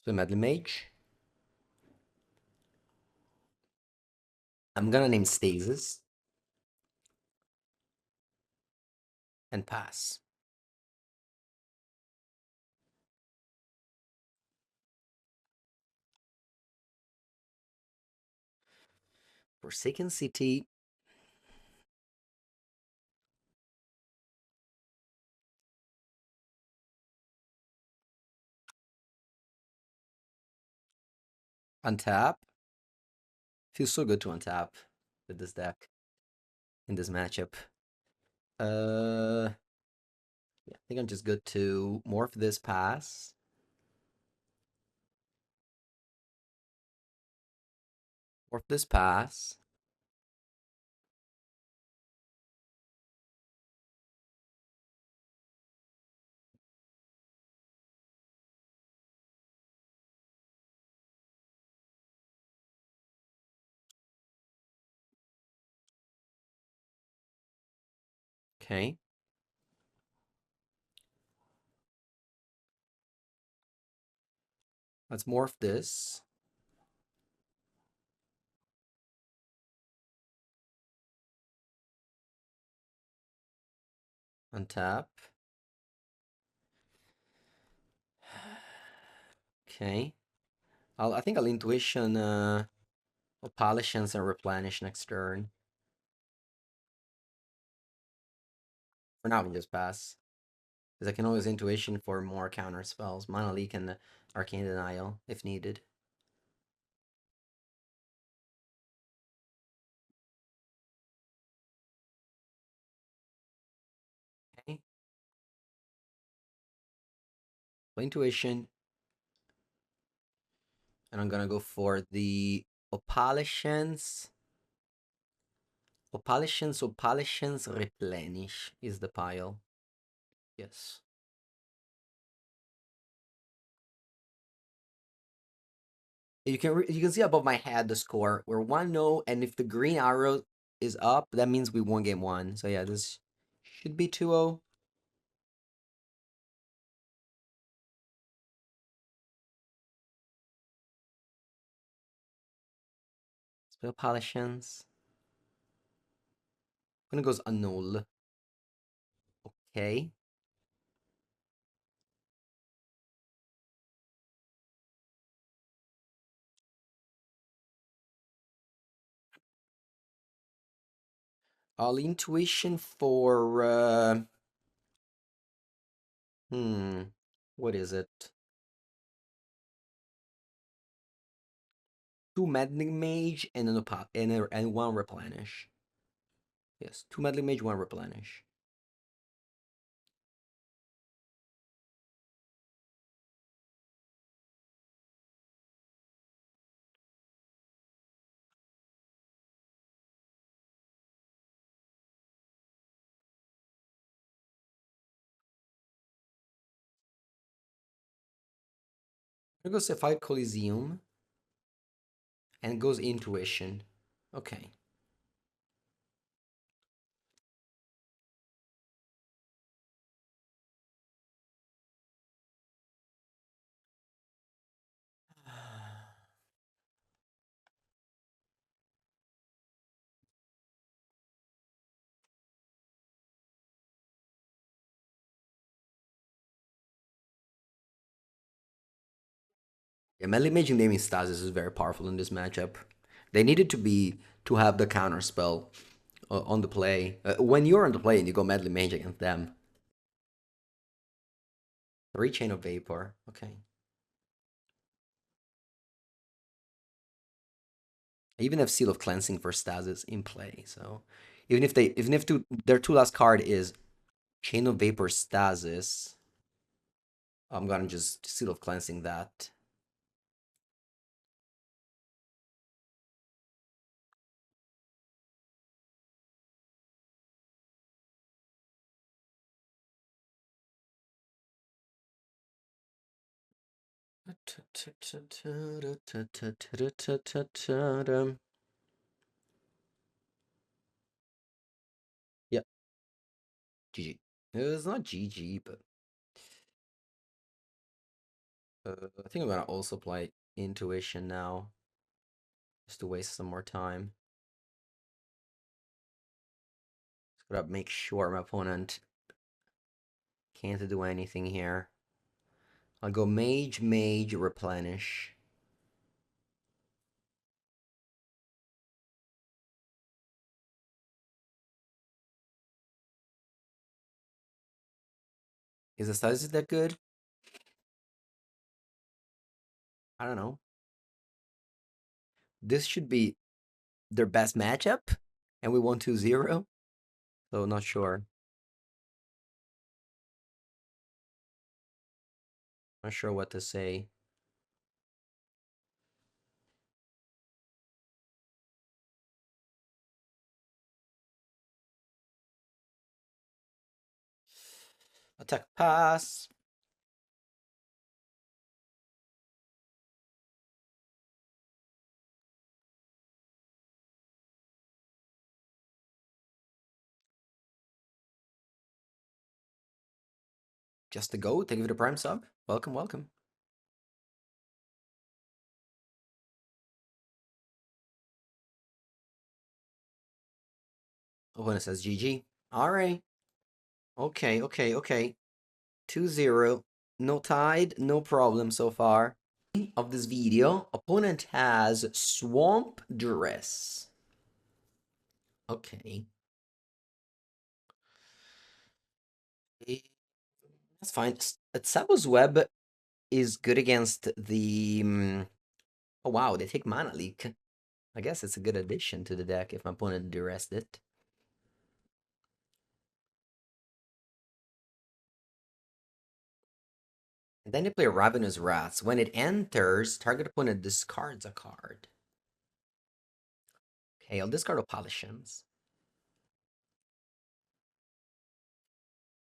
So Medley Mage. I'm gonna name Stasis. And pass. Forsaken City. Untap. Feels so good to untap with this deck in this matchup. Yeah, I think I'm just good to morph this pass. Morph this pass. Okay. Let's morph this. Untap. Okay. I think I'll intuition Opalations and replenish next turn. For now, I can just pass. Because I can always intuition for more counter spells. Mana Leak and Arcane Denial if needed. Okay. Intuition. And I'm gonna go for the Opalations. Opalations, Replenish is the pile. Yes. You can see above my head the score. We're 1-0, and if the green arrow is up, that means we won game 1. So yeah, this should be 2-0. Spell Opalations. Gonna goes Annul. Okay. All intuition for what is it? 2 Meddling Mage and and 1 Replenish. Yes, 2 Meddling Mage, 1 Replenish. It goes Sapphire Coliseum and goes Intuition. Okay. Yeah, Melee Mage naming Stasis is very powerful in this matchup. They needed to have the counter spell on the play. When you're on the play and you go Meddling Mage against them. 3 Chain of Vapor. Okay. I even have Seal of Cleansing for Stasis in play. So even if their two last card is Chain of Vapor Stasis, I'm gonna just Seal of Cleansing that. Yep, GG. It's not GG, but I think I'm gonna also play Intuition now, just to waste some more time. Just gotta make sure my opponent can't do anything here. I'll go Mage, Mage, Replenish. Is the Stasis that good? I don't know. This should be their best matchup, and we won 2-0. So not sure. Not sure what to say. Attack pass. Just to go. Thank you for the prime sub. Welcome, welcome. Opponent says GG. Alright. Okay, okay, okay. 2-0. No tied, no problem so far. Of this video, opponent has Swamp Dress. Okay. That's fine. Sabo's Web is good against the... oh wow, they take Mana Leak. I guess it's a good addition to the deck if my opponent duressed it. And then they play Ravenous Wraths. When it enters, target opponent discards a card. Okay, I'll discard Opalations.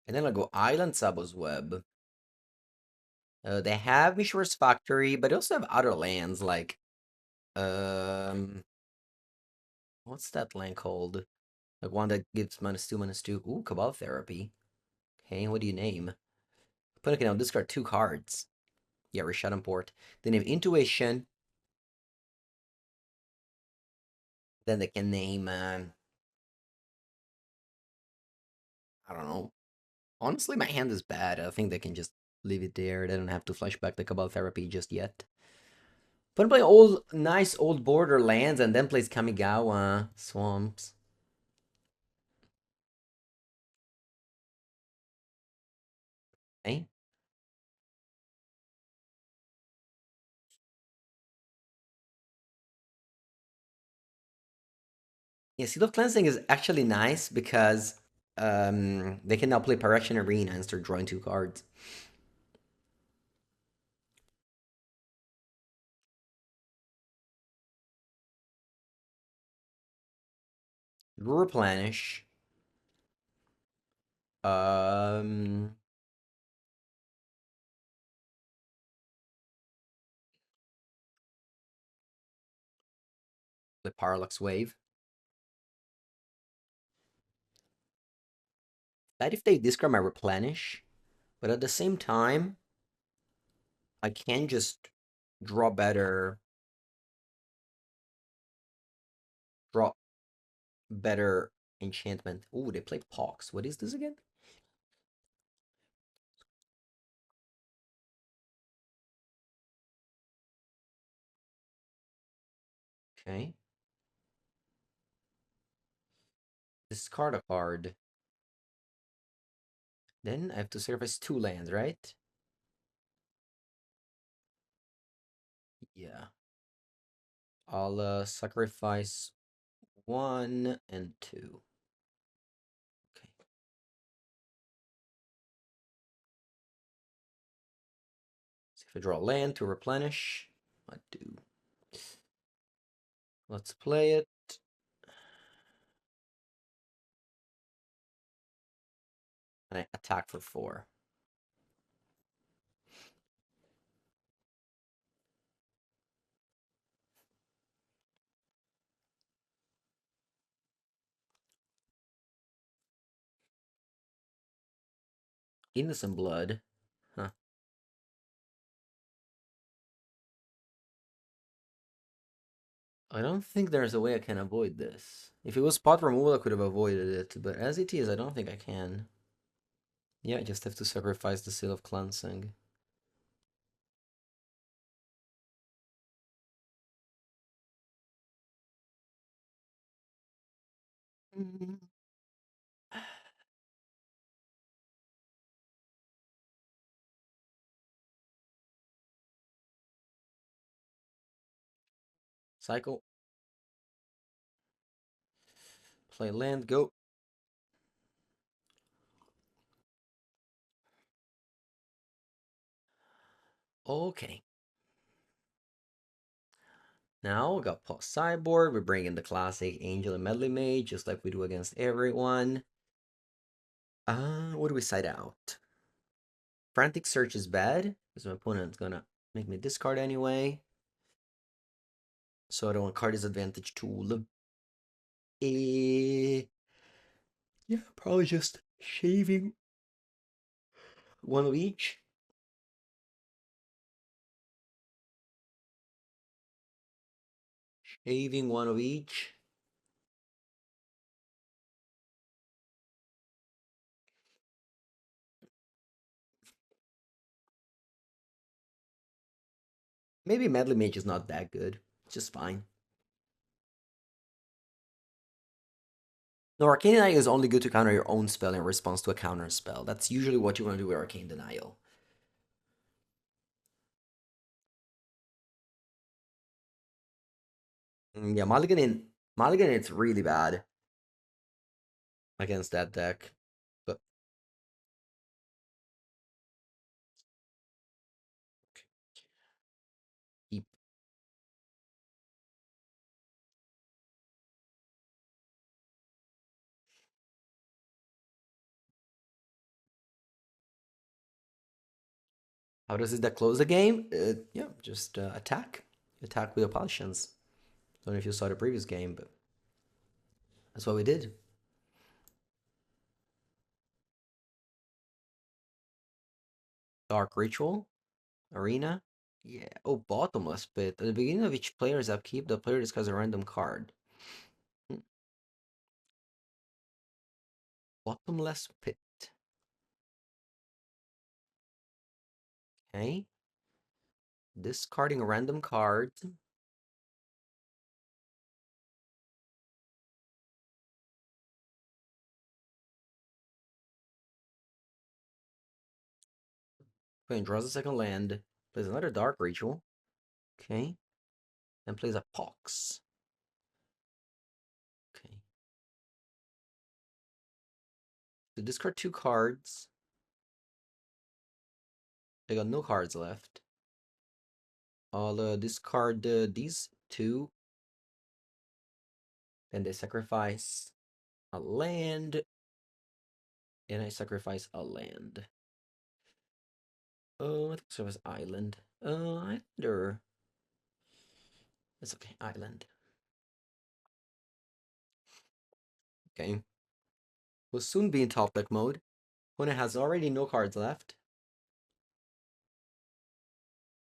And then I'll go Island Sabo's Web. They have Mishra's Factory, but they also have other lands like... what's that land called? Like one that gives -2, -2. Ooh, Cabal Therapy. Okay, what do you name? Opponent can now discard 2 cards. Yeah, Reshut and Port. Then you have Intuition. Then they can name... I don't know. Honestly, my hand is bad. I think they can just leave it there. They don't have to flash back the Cabal Therapy just yet. But play old, nice old Borderlands and then plays Kamigawa Swamps. Okay. Yeah, Seal of Cleansing is actually nice because they can now play Phyrexian Arena and start drawing 2 cards. Replenish. Um, the Parallax Wave. That if they discard my Replenish, but at the same time, I can just draw better, draw better enchantment. Ooh, they play Pox. What is this again? Okay. Discard a card. Then I have to sacrifice 2 lands, right? Yeah. I'll sacrifice 1 and 2. Okay. See if I draw land to replenish. I do. Let's play it. And I attack for 4. Innocent blood. Huh. I don't think there's a way I can avoid this. If it was spot removal, I could have avoided it, but as it is, I don't think I can. Yeah, I just have to sacrifice the Seal of Cleansing. Mm. Cycle. Play land, go. Okay. Now we got pause sideboard. We bring in the classic Angel and Medley Mage, just like we do against everyone. What do we side out? Frantic Search is bad, because my opponent's gonna make me discard anyway. So I don't want card disadvantage tool. Yeah, probably just shaving one of each. Shaving one of each. Maybe Medley Mage is not that good. It's just fine. No, Arcane Denial is only good to counter your own spell in response to a counter spell. That's usually what you want to do with Arcane Denial. Yeah, Mulligan, it's really bad against that deck. But keep. How does this deck close the game? Yeah, just attack. Attack with Opulsions. Don't know if you saw the previous game, but that's what we did. Dark Ritual, Arena. Yeah. Oh, Bottomless Pit. At the beginning of each player's upkeep, the player discards a random card. Hmm. Bottomless Pit. Okay. Discarding a random card. Okay, draws a second land. Plays another Dark Ritual. Okay. And plays a Pox. Okay. So discard 2 cards. They got no cards left. I'll discard these 2. Then they sacrifice a land. And I sacrifice a land. Oh, I think so was island. Islander. It's okay, island. Okay. We'll soon be in top deck mode. When it has already no cards left.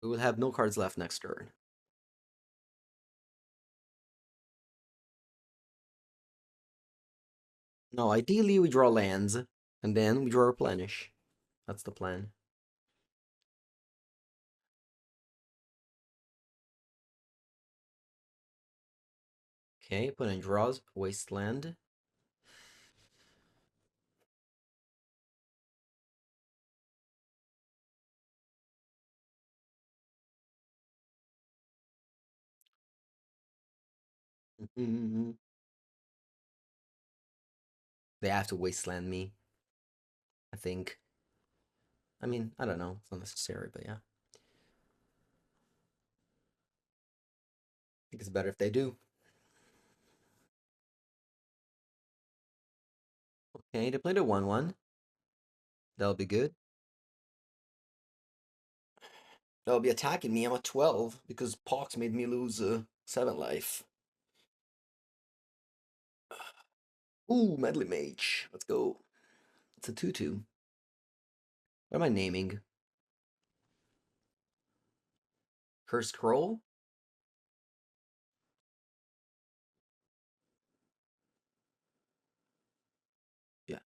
We will have no cards left next turn. No, ideally we draw lands, and then we draw Replenish. That's the plan. Okay, opponent draws Wasteland. Mm-hmm. They have to wasteland me, I think. I mean, I don't know. It's not necessary, but yeah. I think it's better if they do. Okay, they played a 1-1. That'll be good. They'll be attacking me. I'm at 12 because Pox made me lose 7 life. Ooh, Medley Mage. Let's go. It's a 2-2. What am I naming? Cursed Scroll? Yeah.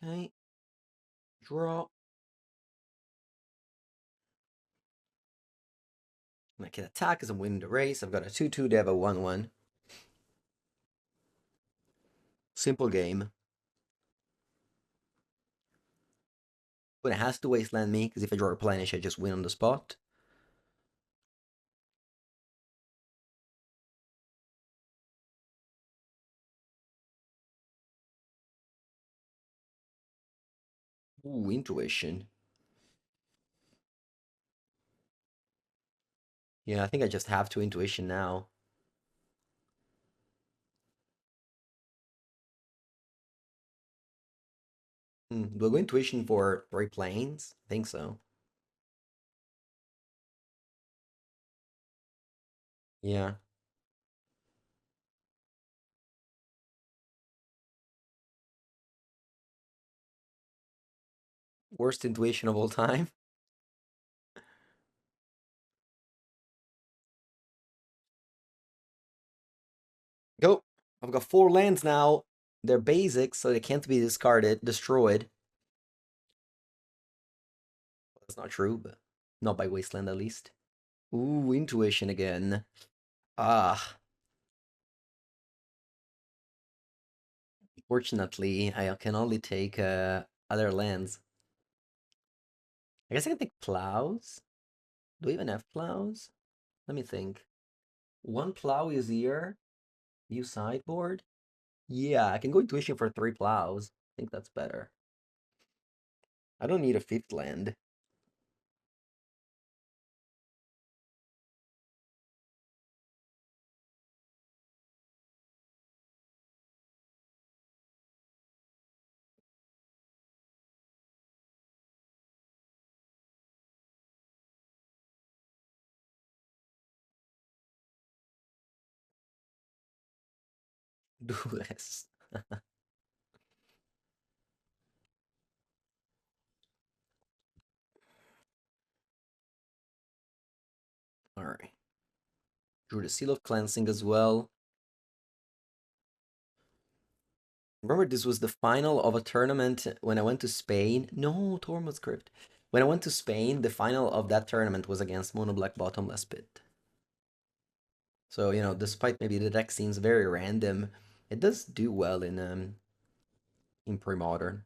Okay. Draw. And I can attack as I'm winning the race. I've got a 2-2. They have a 1-1. Simple game. But it has to wasteland me because if I draw Replenish, I just win on the spot. Ooh, Intuition. Yeah, I think I just have to Intuition now. Do I go Intuition for 3 planes? I think so. Yeah. Worst intuition of all time. Go. I've got 4 lands now. They're basic, so they can't be discarded, destroyed. That's not true, but not by Wasteland at least. Ooh, Intuition again. Ah, fortunately, I can only take other lands. I guess I can take plows. Do we even have plows? Let me think. 1 plow is here. View sideboard. Yeah, I can go Intuition for 3 plows. I think that's better. I don't need a 5th land. Do less. All right. Drew the Seal of Cleansing as well. Remember, this was the final of a tournament when I went to Spain. No, Tormod's Crypt. When I went to Spain, the final of that tournament was against Mono Black Bottomless Pit. So, despite maybe the deck seems very random, it does do well in Premodern.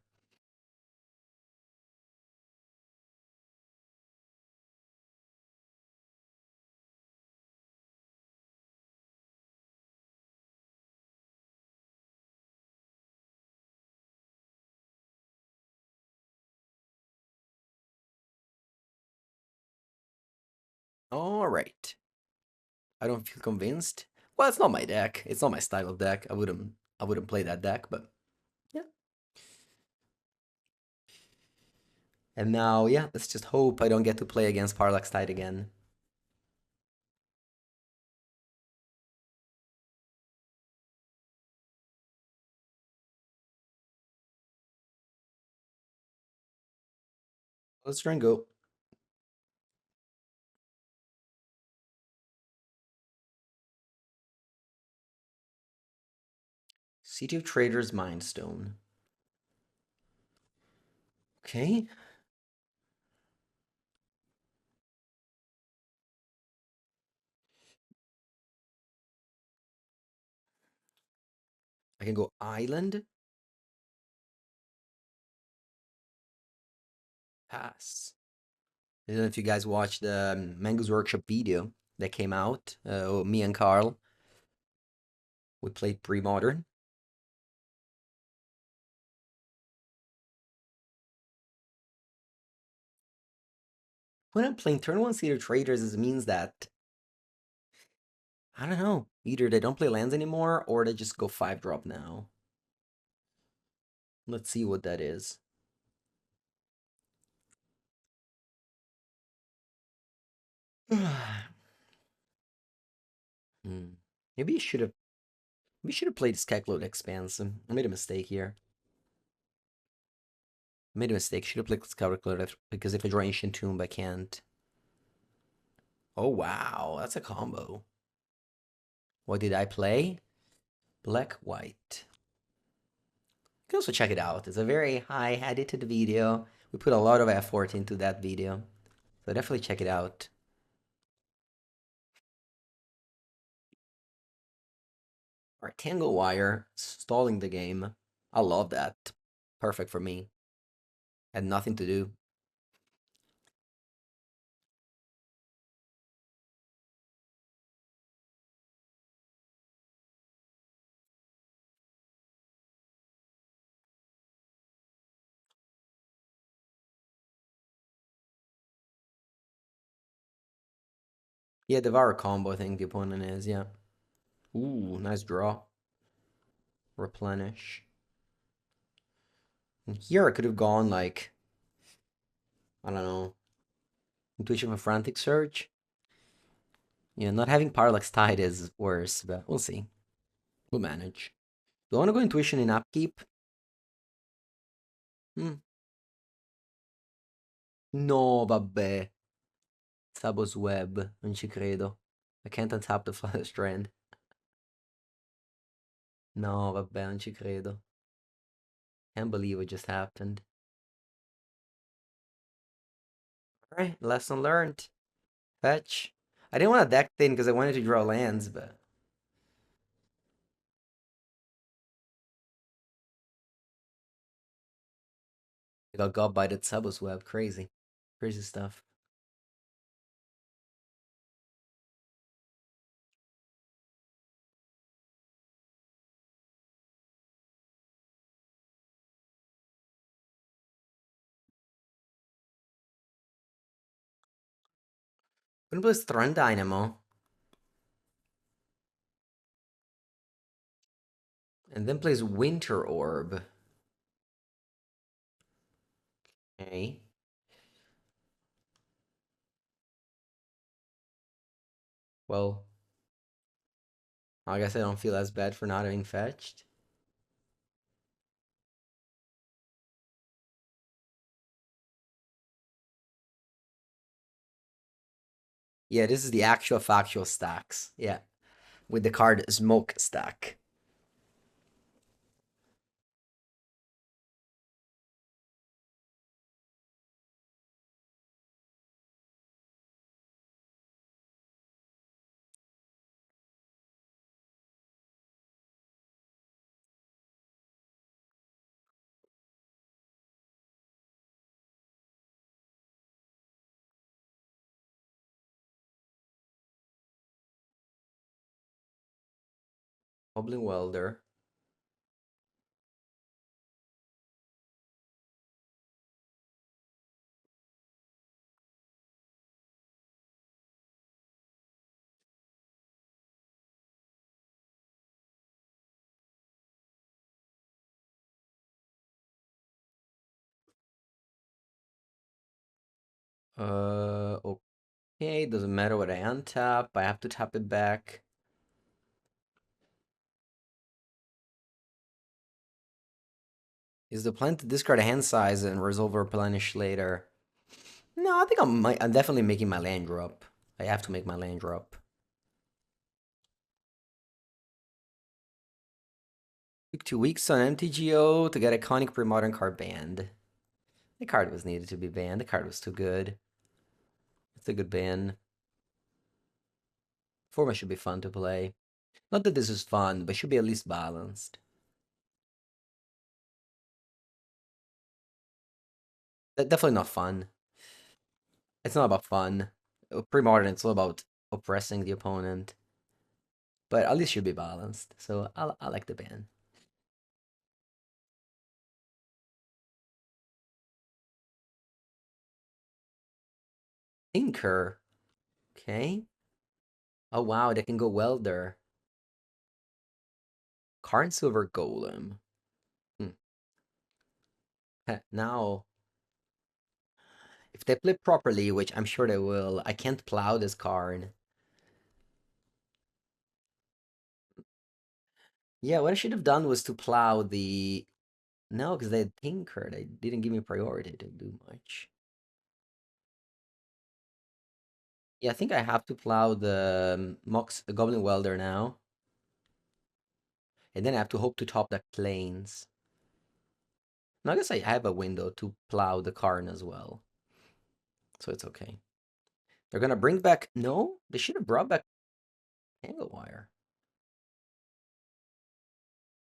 All right. I don't feel convinced. Well, it's not my deck. It's not my style of deck. I wouldn't play that deck, but yeah. And now, yeah, let's just hope I don't get to play against Parallax Tide again. Let's try and go. City of Traders Mindstone. Okay. I can go Island. Pass. I don't know if you guys watched the Mango's Workshop video that came out. Me and Carl, we played Premodern. When I'm playing turn 1 seater traders, it means that, I don't know, either they don't play lands anymore or they just go 5-drop now. Let's see what that is. Maybe you should have. We should have played Skekload Expanse. I made a mistake here. I made a mistake. Should have played Skekload because if I draw Ancient Tomb, I can't. Oh wow, that's a combo. What did I play? Black White. You can also check it out. It's a very high edited video. We put a lot of effort into that video, so definitely check it out. Alright, Tangle Wire, stalling the game. I love that. Perfect for me. Had nothing to do. Yeah, Devour combo, I think the opponent is, yeah. Ooh, nice draw. Replenish. And here I could have gone like, I don't know, Intuition of a Frantic Surge. Yeah, not having Parallax Tide is worse, but we'll see. We'll manage. Do I want to go Intuition in upkeep? Hmm. No, vabbè. Sabo's Web, non ci credo. I can't untap the Flutter Strand. No, vabbè, non ci credo. Can't believe what just happened. Alright, lesson learned. Fetch. I didn't want to deck thin because I wanted to draw lands, but I got by that Sabo's Web. Crazy. Crazy stuff. Gonna play Strand Dynamo. And then plays Winter Orb. Okay. Well, I guess I don't feel as bad for not having fetched. Yeah, this is the actual factual stacks. Yeah. With the card Smoke stack. Goblin Welder. Okay, doesn't matter what I untap. I have to tap it back. Is the plan to discard a hand size and resolve or replenish later? No, I think I'm definitely making my land drop. I have to make my land drop. Took 2 weeks on MTGO to get iconic Premodern card banned. The card was needed to be banned. The card was too good. It's a good ban. Format should be fun to play. Not that this is fun, but should be at least balanced. Definitely not fun. It's not about fun. Premodern, it's all about oppressing the opponent. But at least should be balanced. So I like the ban. Inker. Okay. Oh wow, they can go Welder. Karn Silver Golem. Hmm. Now, if they play properly, which I'm sure they will, I can't plow this card. Yeah, what I should have done was to plow the... No, because they had Tinker. They didn't give me priority to do much. Yeah, I think I have to plow the Mox the Goblin Welder now. And then I have to hope to top that planes. Now, I guess I have a window to plow the Karn as well. So it's okay. They're gonna bring back... No, they should have brought back Angle Wire.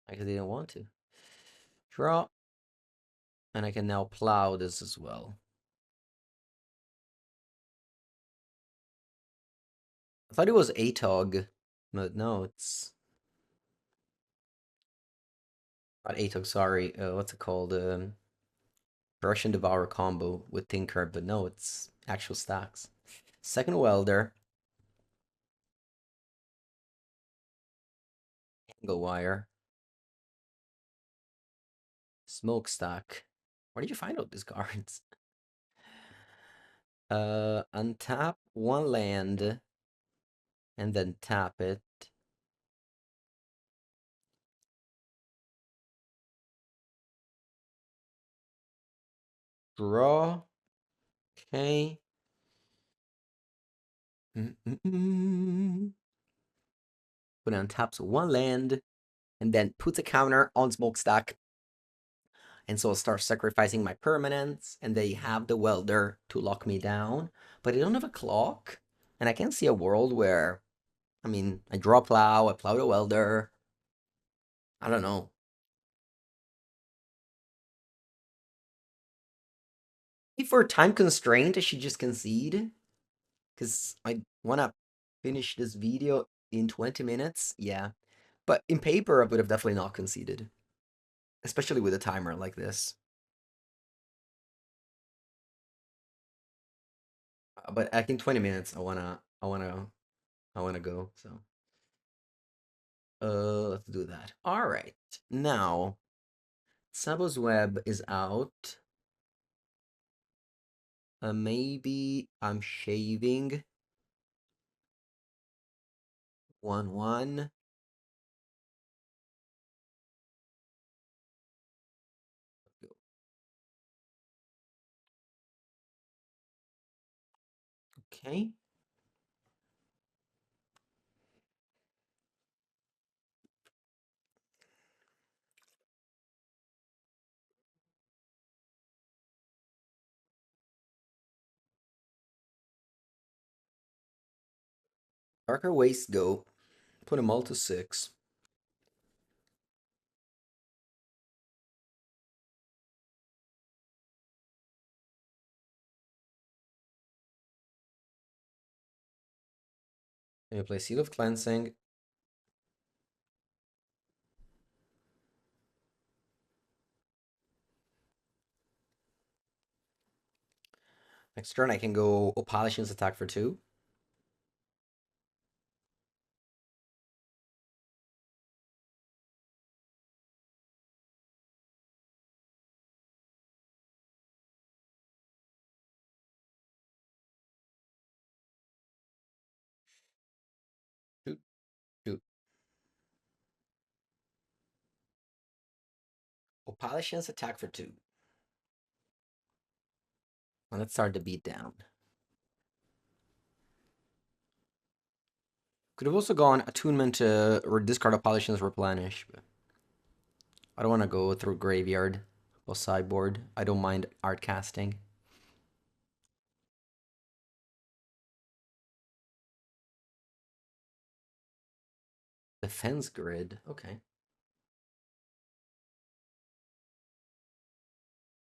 I guess they didn't want to. Draw. And I can now plow this as well. I thought it was ATOG, but no, it's not ATOG, sorry. What's it called? Russian Devourer combo with Tinker, but no, it's actual stacks. Second Welder, Angle Wire, Smokestack. Where did you find out these cards? Untap one land and then tap it. Draw. Okay. Put on taps one land and then puts a counter on Smokestack. And so I'll start sacrificing my permanents, and they have the Welder to lock me down. But I don't have a clock, and I can't see a world where, I mean, I draw plow, I plow the Welder. I don't know. If for time constraint, I should just concede, because I wanna finish this video in 20 minutes. Yeah, but in paper, I would have definitely not conceded, especially with a timer like this. But I think 20 minutes, I wanna go. So, let's do that. All right, now. Sabo's web is out. Maybe I'm shaving 1-1. Okay. Darker Waste go. Put them all to 6. And you play Seal of Cleansing. Next turn I can go Opalation's attack for 2. Shoot, shoot. Opalation's attack for 2. And let's start the beat down. Could have also gone Attunement to discard Opalation's Replenish, but I don't want to go through Graveyard or sideboard. I don't mind art casting. Defense Grid. Okay.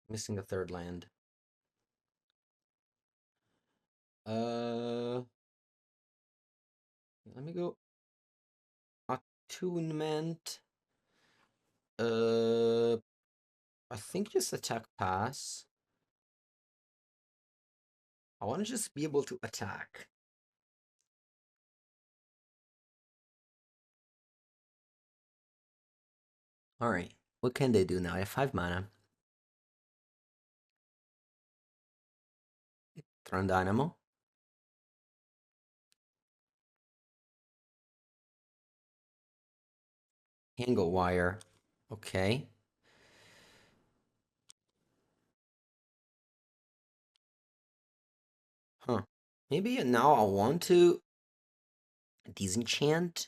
Missing a third land. Uh, Let me go attunement. Uh, I think just attack pass. I want to just be able to attack. All right. What can they do now? I have 5 mana. Tron Dynamo. Angle Wire. Okay. Huh. Maybe now I want to disenchant,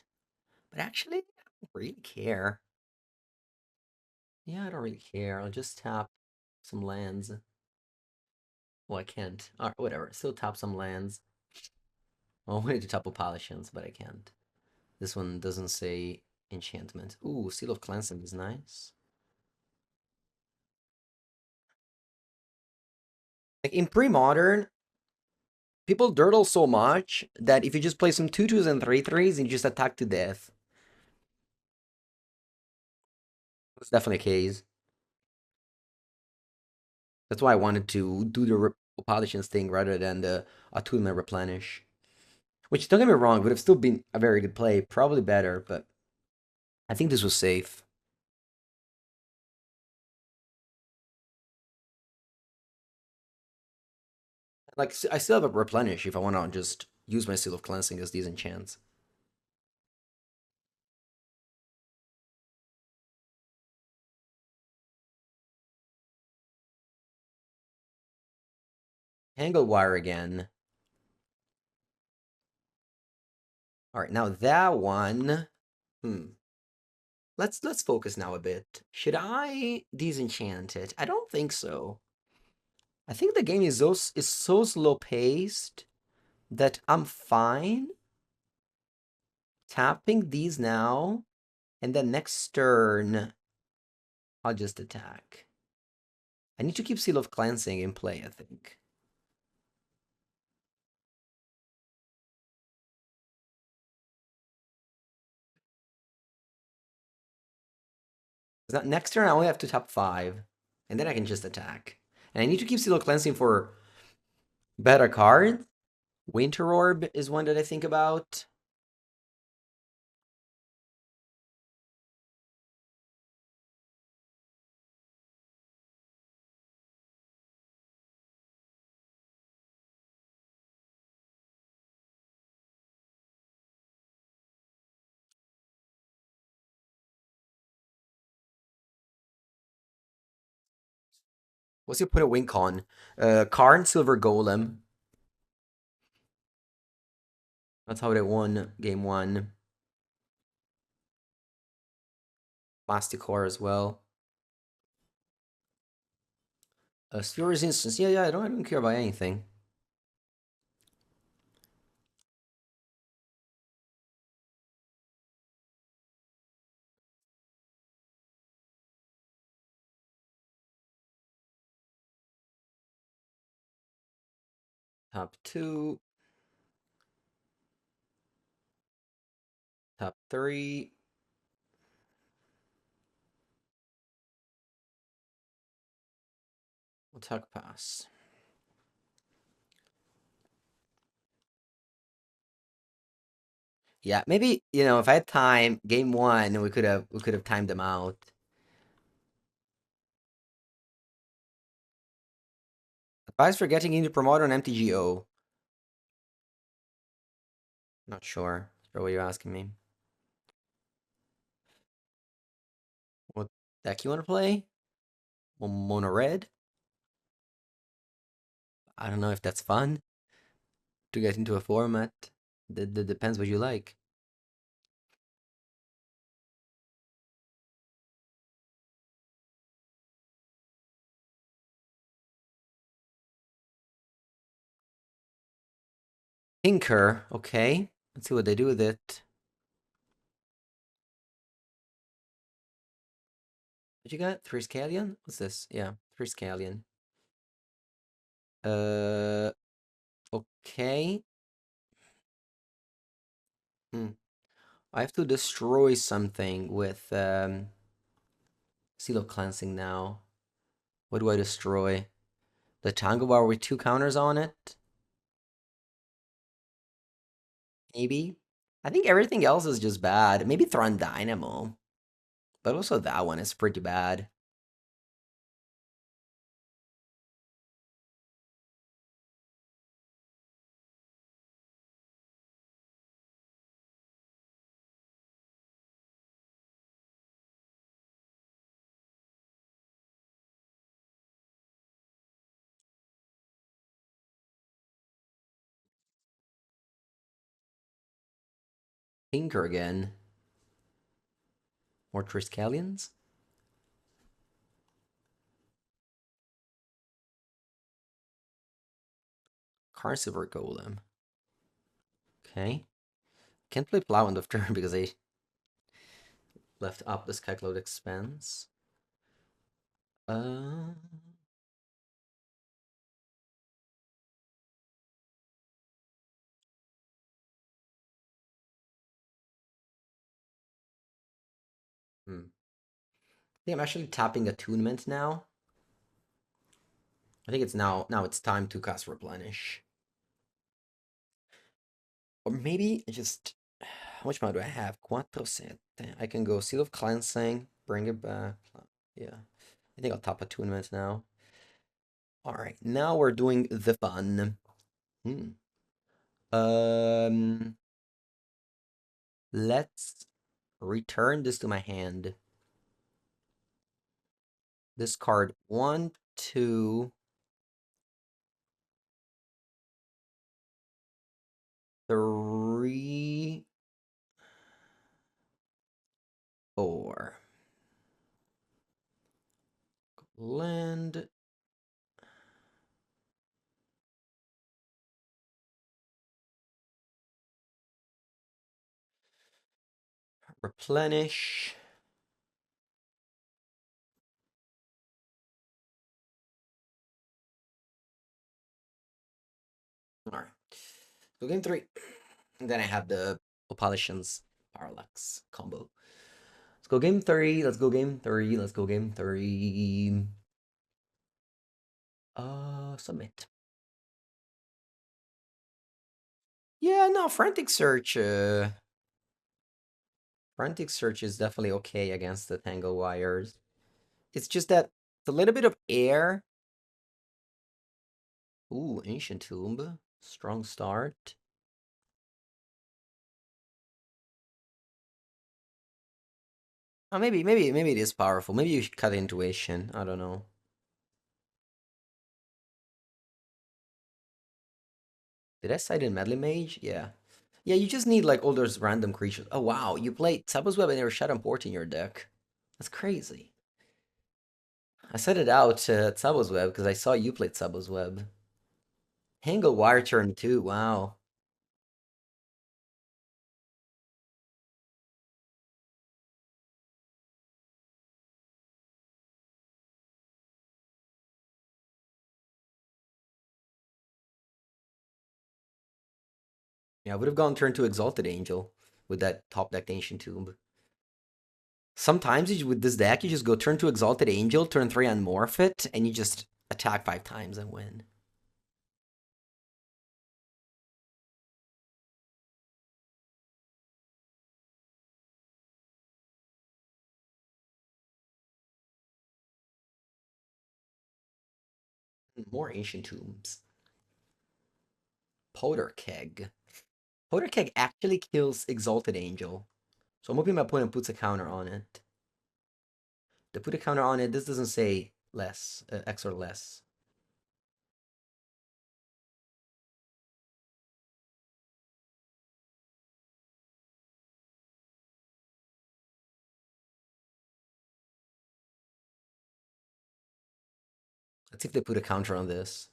but actually, I don't really care. Yeah, I don't really care. I'll just tap some lands. Oh, I can't. All right, whatever. Still tap some lands. I wanted to tap Opalations, but I can't. This one doesn't say enchantment. Ooh, Seal of Cleansing is nice. Like in pre-modern, people dirtle so much that if you just play some 2/2s and 3/3s and you just attack to death. That's definitely a case. That's why I wanted to do the Opalations thing rather than the Attunement Replenish. Which, don't get me wrong, would have still been a very good play. Probably better, but I think this was safe. Like, I still have a Replenish if I want to just use my Seal of Cleansing as decent chance. Angle Wire again. All right, now that one. Let's focus now a bit. Should I disenchant it? I don't think so. I think the game is so slow paced that I'm fine tapping these now, and then next turn I'll just attack. I need to keep Seal of Cleansing in play, I think. Next turn I only have to tap 5, and then I can just attack. And I need to keep Seal of Cleansing for better card. Winter Orb is one that I think about. What's your point of win con? Karn, Silver Golem. That's how they won game 1. Masticore as well. Sphere's Instance. Yeah, I don't care about anything. Top 2. Top 3. Attack pass. Yeah, maybe, if I had time, game 1, we could have timed them out. Advice for getting into Premodern MTGO. Not sure. For what you're asking me. What deck you want to play? Mono Red? I don't know if that's fun to get into a format. That depends what you like. Tinker, okay. Let's see what they do with it. What you got? 3 Scallion? What's this? Yeah, 3 Scallion. Uh, Okay. Hmm. I have to destroy something with Seal of Cleansing now. What do I destroy? The Tango Bar with 2 counters on it? Maybe? I think everything else is just bad. Maybe Thron Dynamo. But also that one is pretty bad. Tinker again. More Triskelions? Carciver Golem. Okay. Can't play Plow end of turn because I left up the Skycloud Expanse. Uh, hmm. I think I'm actually tapping Attunement now. I think it's now it's time to cast Replenish. Or maybe just how much mana do I have? 4-7. I can go Seal of Cleansing, bring it back. Yeah. I think I'll tap Attunement now. Alright, now we're doing the fun. Hmm. Um let's return this to my hand. Discard 1, 2, 3, 4. Land. Replenish. Alright. So game 3. And then I have the Opalations Parallax combo. Let's go game 3. Let's go game 3. Let's go game 3. Submit. Yeah, no, Frantic Search. Frantic Search is definitely okay against the Tangle Wires. It's just that it's a little bit of air. Ooh, Ancient Tomb. Strong start. Oh, maybe it is powerful. Maybe you should cut Intuition. I don't know. Did I cite in Medley Mage? Yeah. Yeah, you just need like all those random creatures. Oh wow, you played Sabba's Web and there was Shadow Port in your deck. That's crazy. I set it out at Sabba's Web because I saw you played Sabba's Web. Hangle Wire turn 2, wow. Yeah, I would have gone turn 2 Exalted Angel with that top decked Ancient Tomb. Sometimes with this deck, you just go turn 2 Exalted Angel, turn 3 Unmorph it, and you just attack 5 times and win. More Ancient Tombs. Powder Keg. Powder Keg actually kills Exalted Angel. So I'm hoping my opponent puts a counter on it. To put a counter on it, this doesn't say less, X or less. Let's see if they put a counter on this.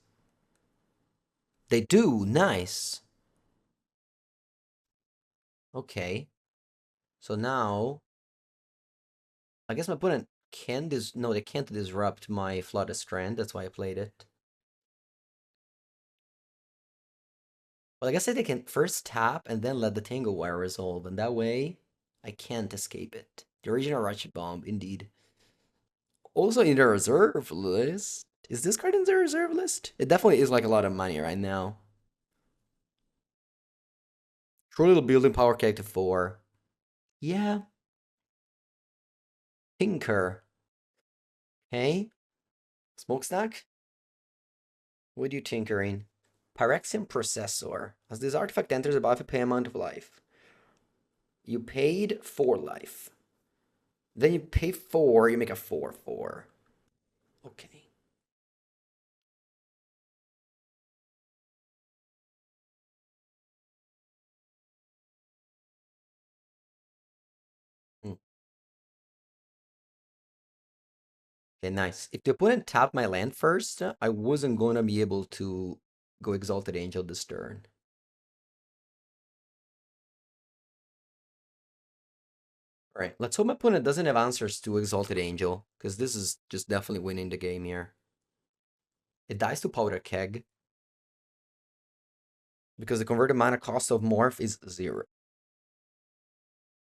They do, nice. Okay. So now, I guess my opponent can no, they can't disrupt my Flooded Strand, that's why I played it. Well, I guess they can first tap and then let the Tango Wire resolve, and that way I can't escape it. The original Ratchet Bomb, indeed. Also in the reserve list. Is this card in the reserve list? It definitely is like a lot of money right now. Short little building power cake to 4. Yeah. Tinker. Okay. Smokestack? What are you tinkering? Pyrexian Processor. As this artifact enters above a pay amount of life. You paid 4 life. Then you pay 4, you make a 4/4. Okay. Hmm. Okay, nice. If the opponent tapped my land first, I wasn't going to be able to go Exalted Angel this turn. All right, let's hope my opponent doesn't have answers to Exalted Angel, because this is just definitely winning the game here. It dies to Powder Keg, because the converted mana cost of Morph is 0.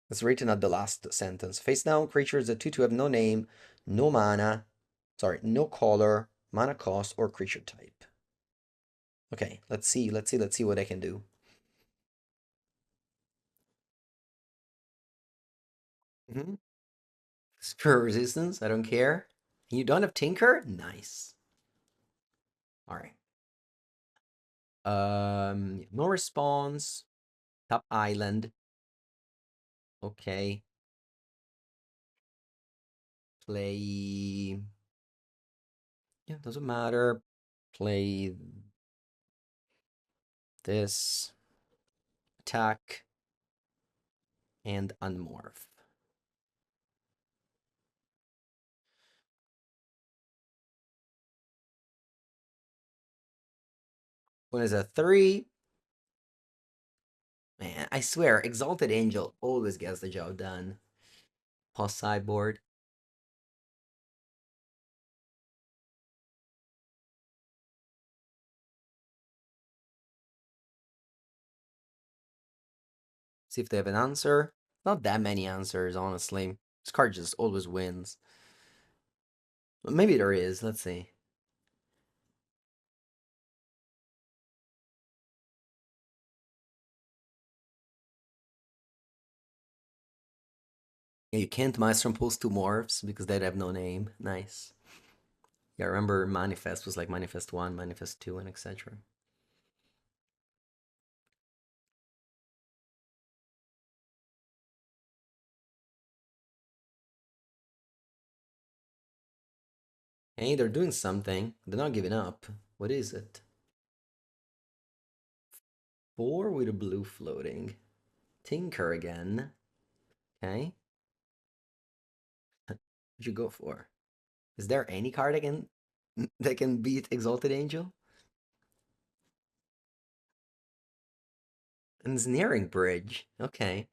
That's written at the last sentence. Face down creatures that 2/2 have no name, no mana, no color, mana cost, or creature type. Okay, let's see what I can do. Spur resistance, I don't care. You don't have Tinker? Nice. Alright. No response. Top island. Okay. Play. Yeah, doesn't matter. Play this. Attack. And unmorph. One is a 3. Man, I swear, Exalted Angel always gets the job done. Pause sideboard. See if they have an answer. Not that many answers, honestly. This card just always wins. Maybe there is. Let's see. Yeah, you can't Master Impulse 2 morphs because they'd have no name. Nice. Yeah, I remember Manifest was like Manifest 1, Manifest 2, and etc. Hey, they're doing something. They're not giving up. What is it? 4 with a blue floating. Tinker again. Okay. What'd you go for? Is there any card that can beat Exalted Angel? Ensnaring Bridge. Okay.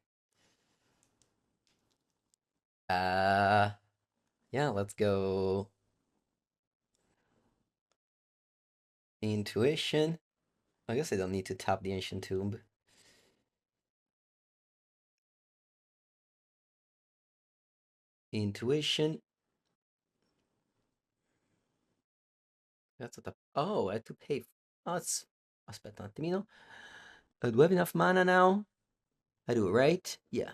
Uh yeah, let's go Intuition. I guess I don't need to tap the Ancient Tomb. Intuition. That's what the. Oh, I had to pay. Oh, it's. Aspetta un attimino. Do I have enough mana now? I do, right? Yeah.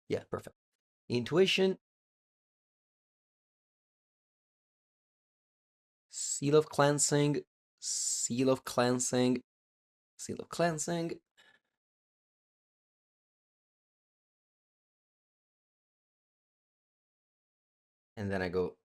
Yeah, perfect. Intuition. Seal of Cleansing. Seal of Cleansing. Seal of Cleansing. And then I go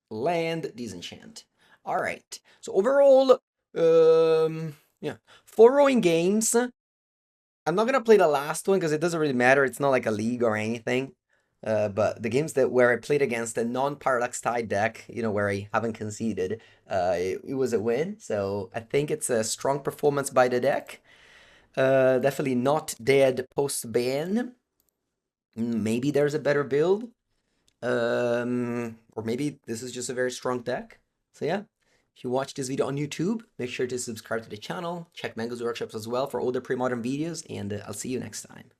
land, disenchant. All right. So overall, yeah, 4 rowing games. I'm not gonna play the last one because it doesn't really matter. It's not like a league or anything. But the games that where I played against a non-paradox tide deck, where I haven't conceded, it was a win. So I think it's a strong performance by the deck. Definitely not dead post ban. Maybe there's a better build. Or maybe this is just a very strong deck. So yeah, if If you watch this video on YouTube, make sure to subscribe to the channel, check Mango's workshops as well for older pre-modern videos, and I'll see you next time.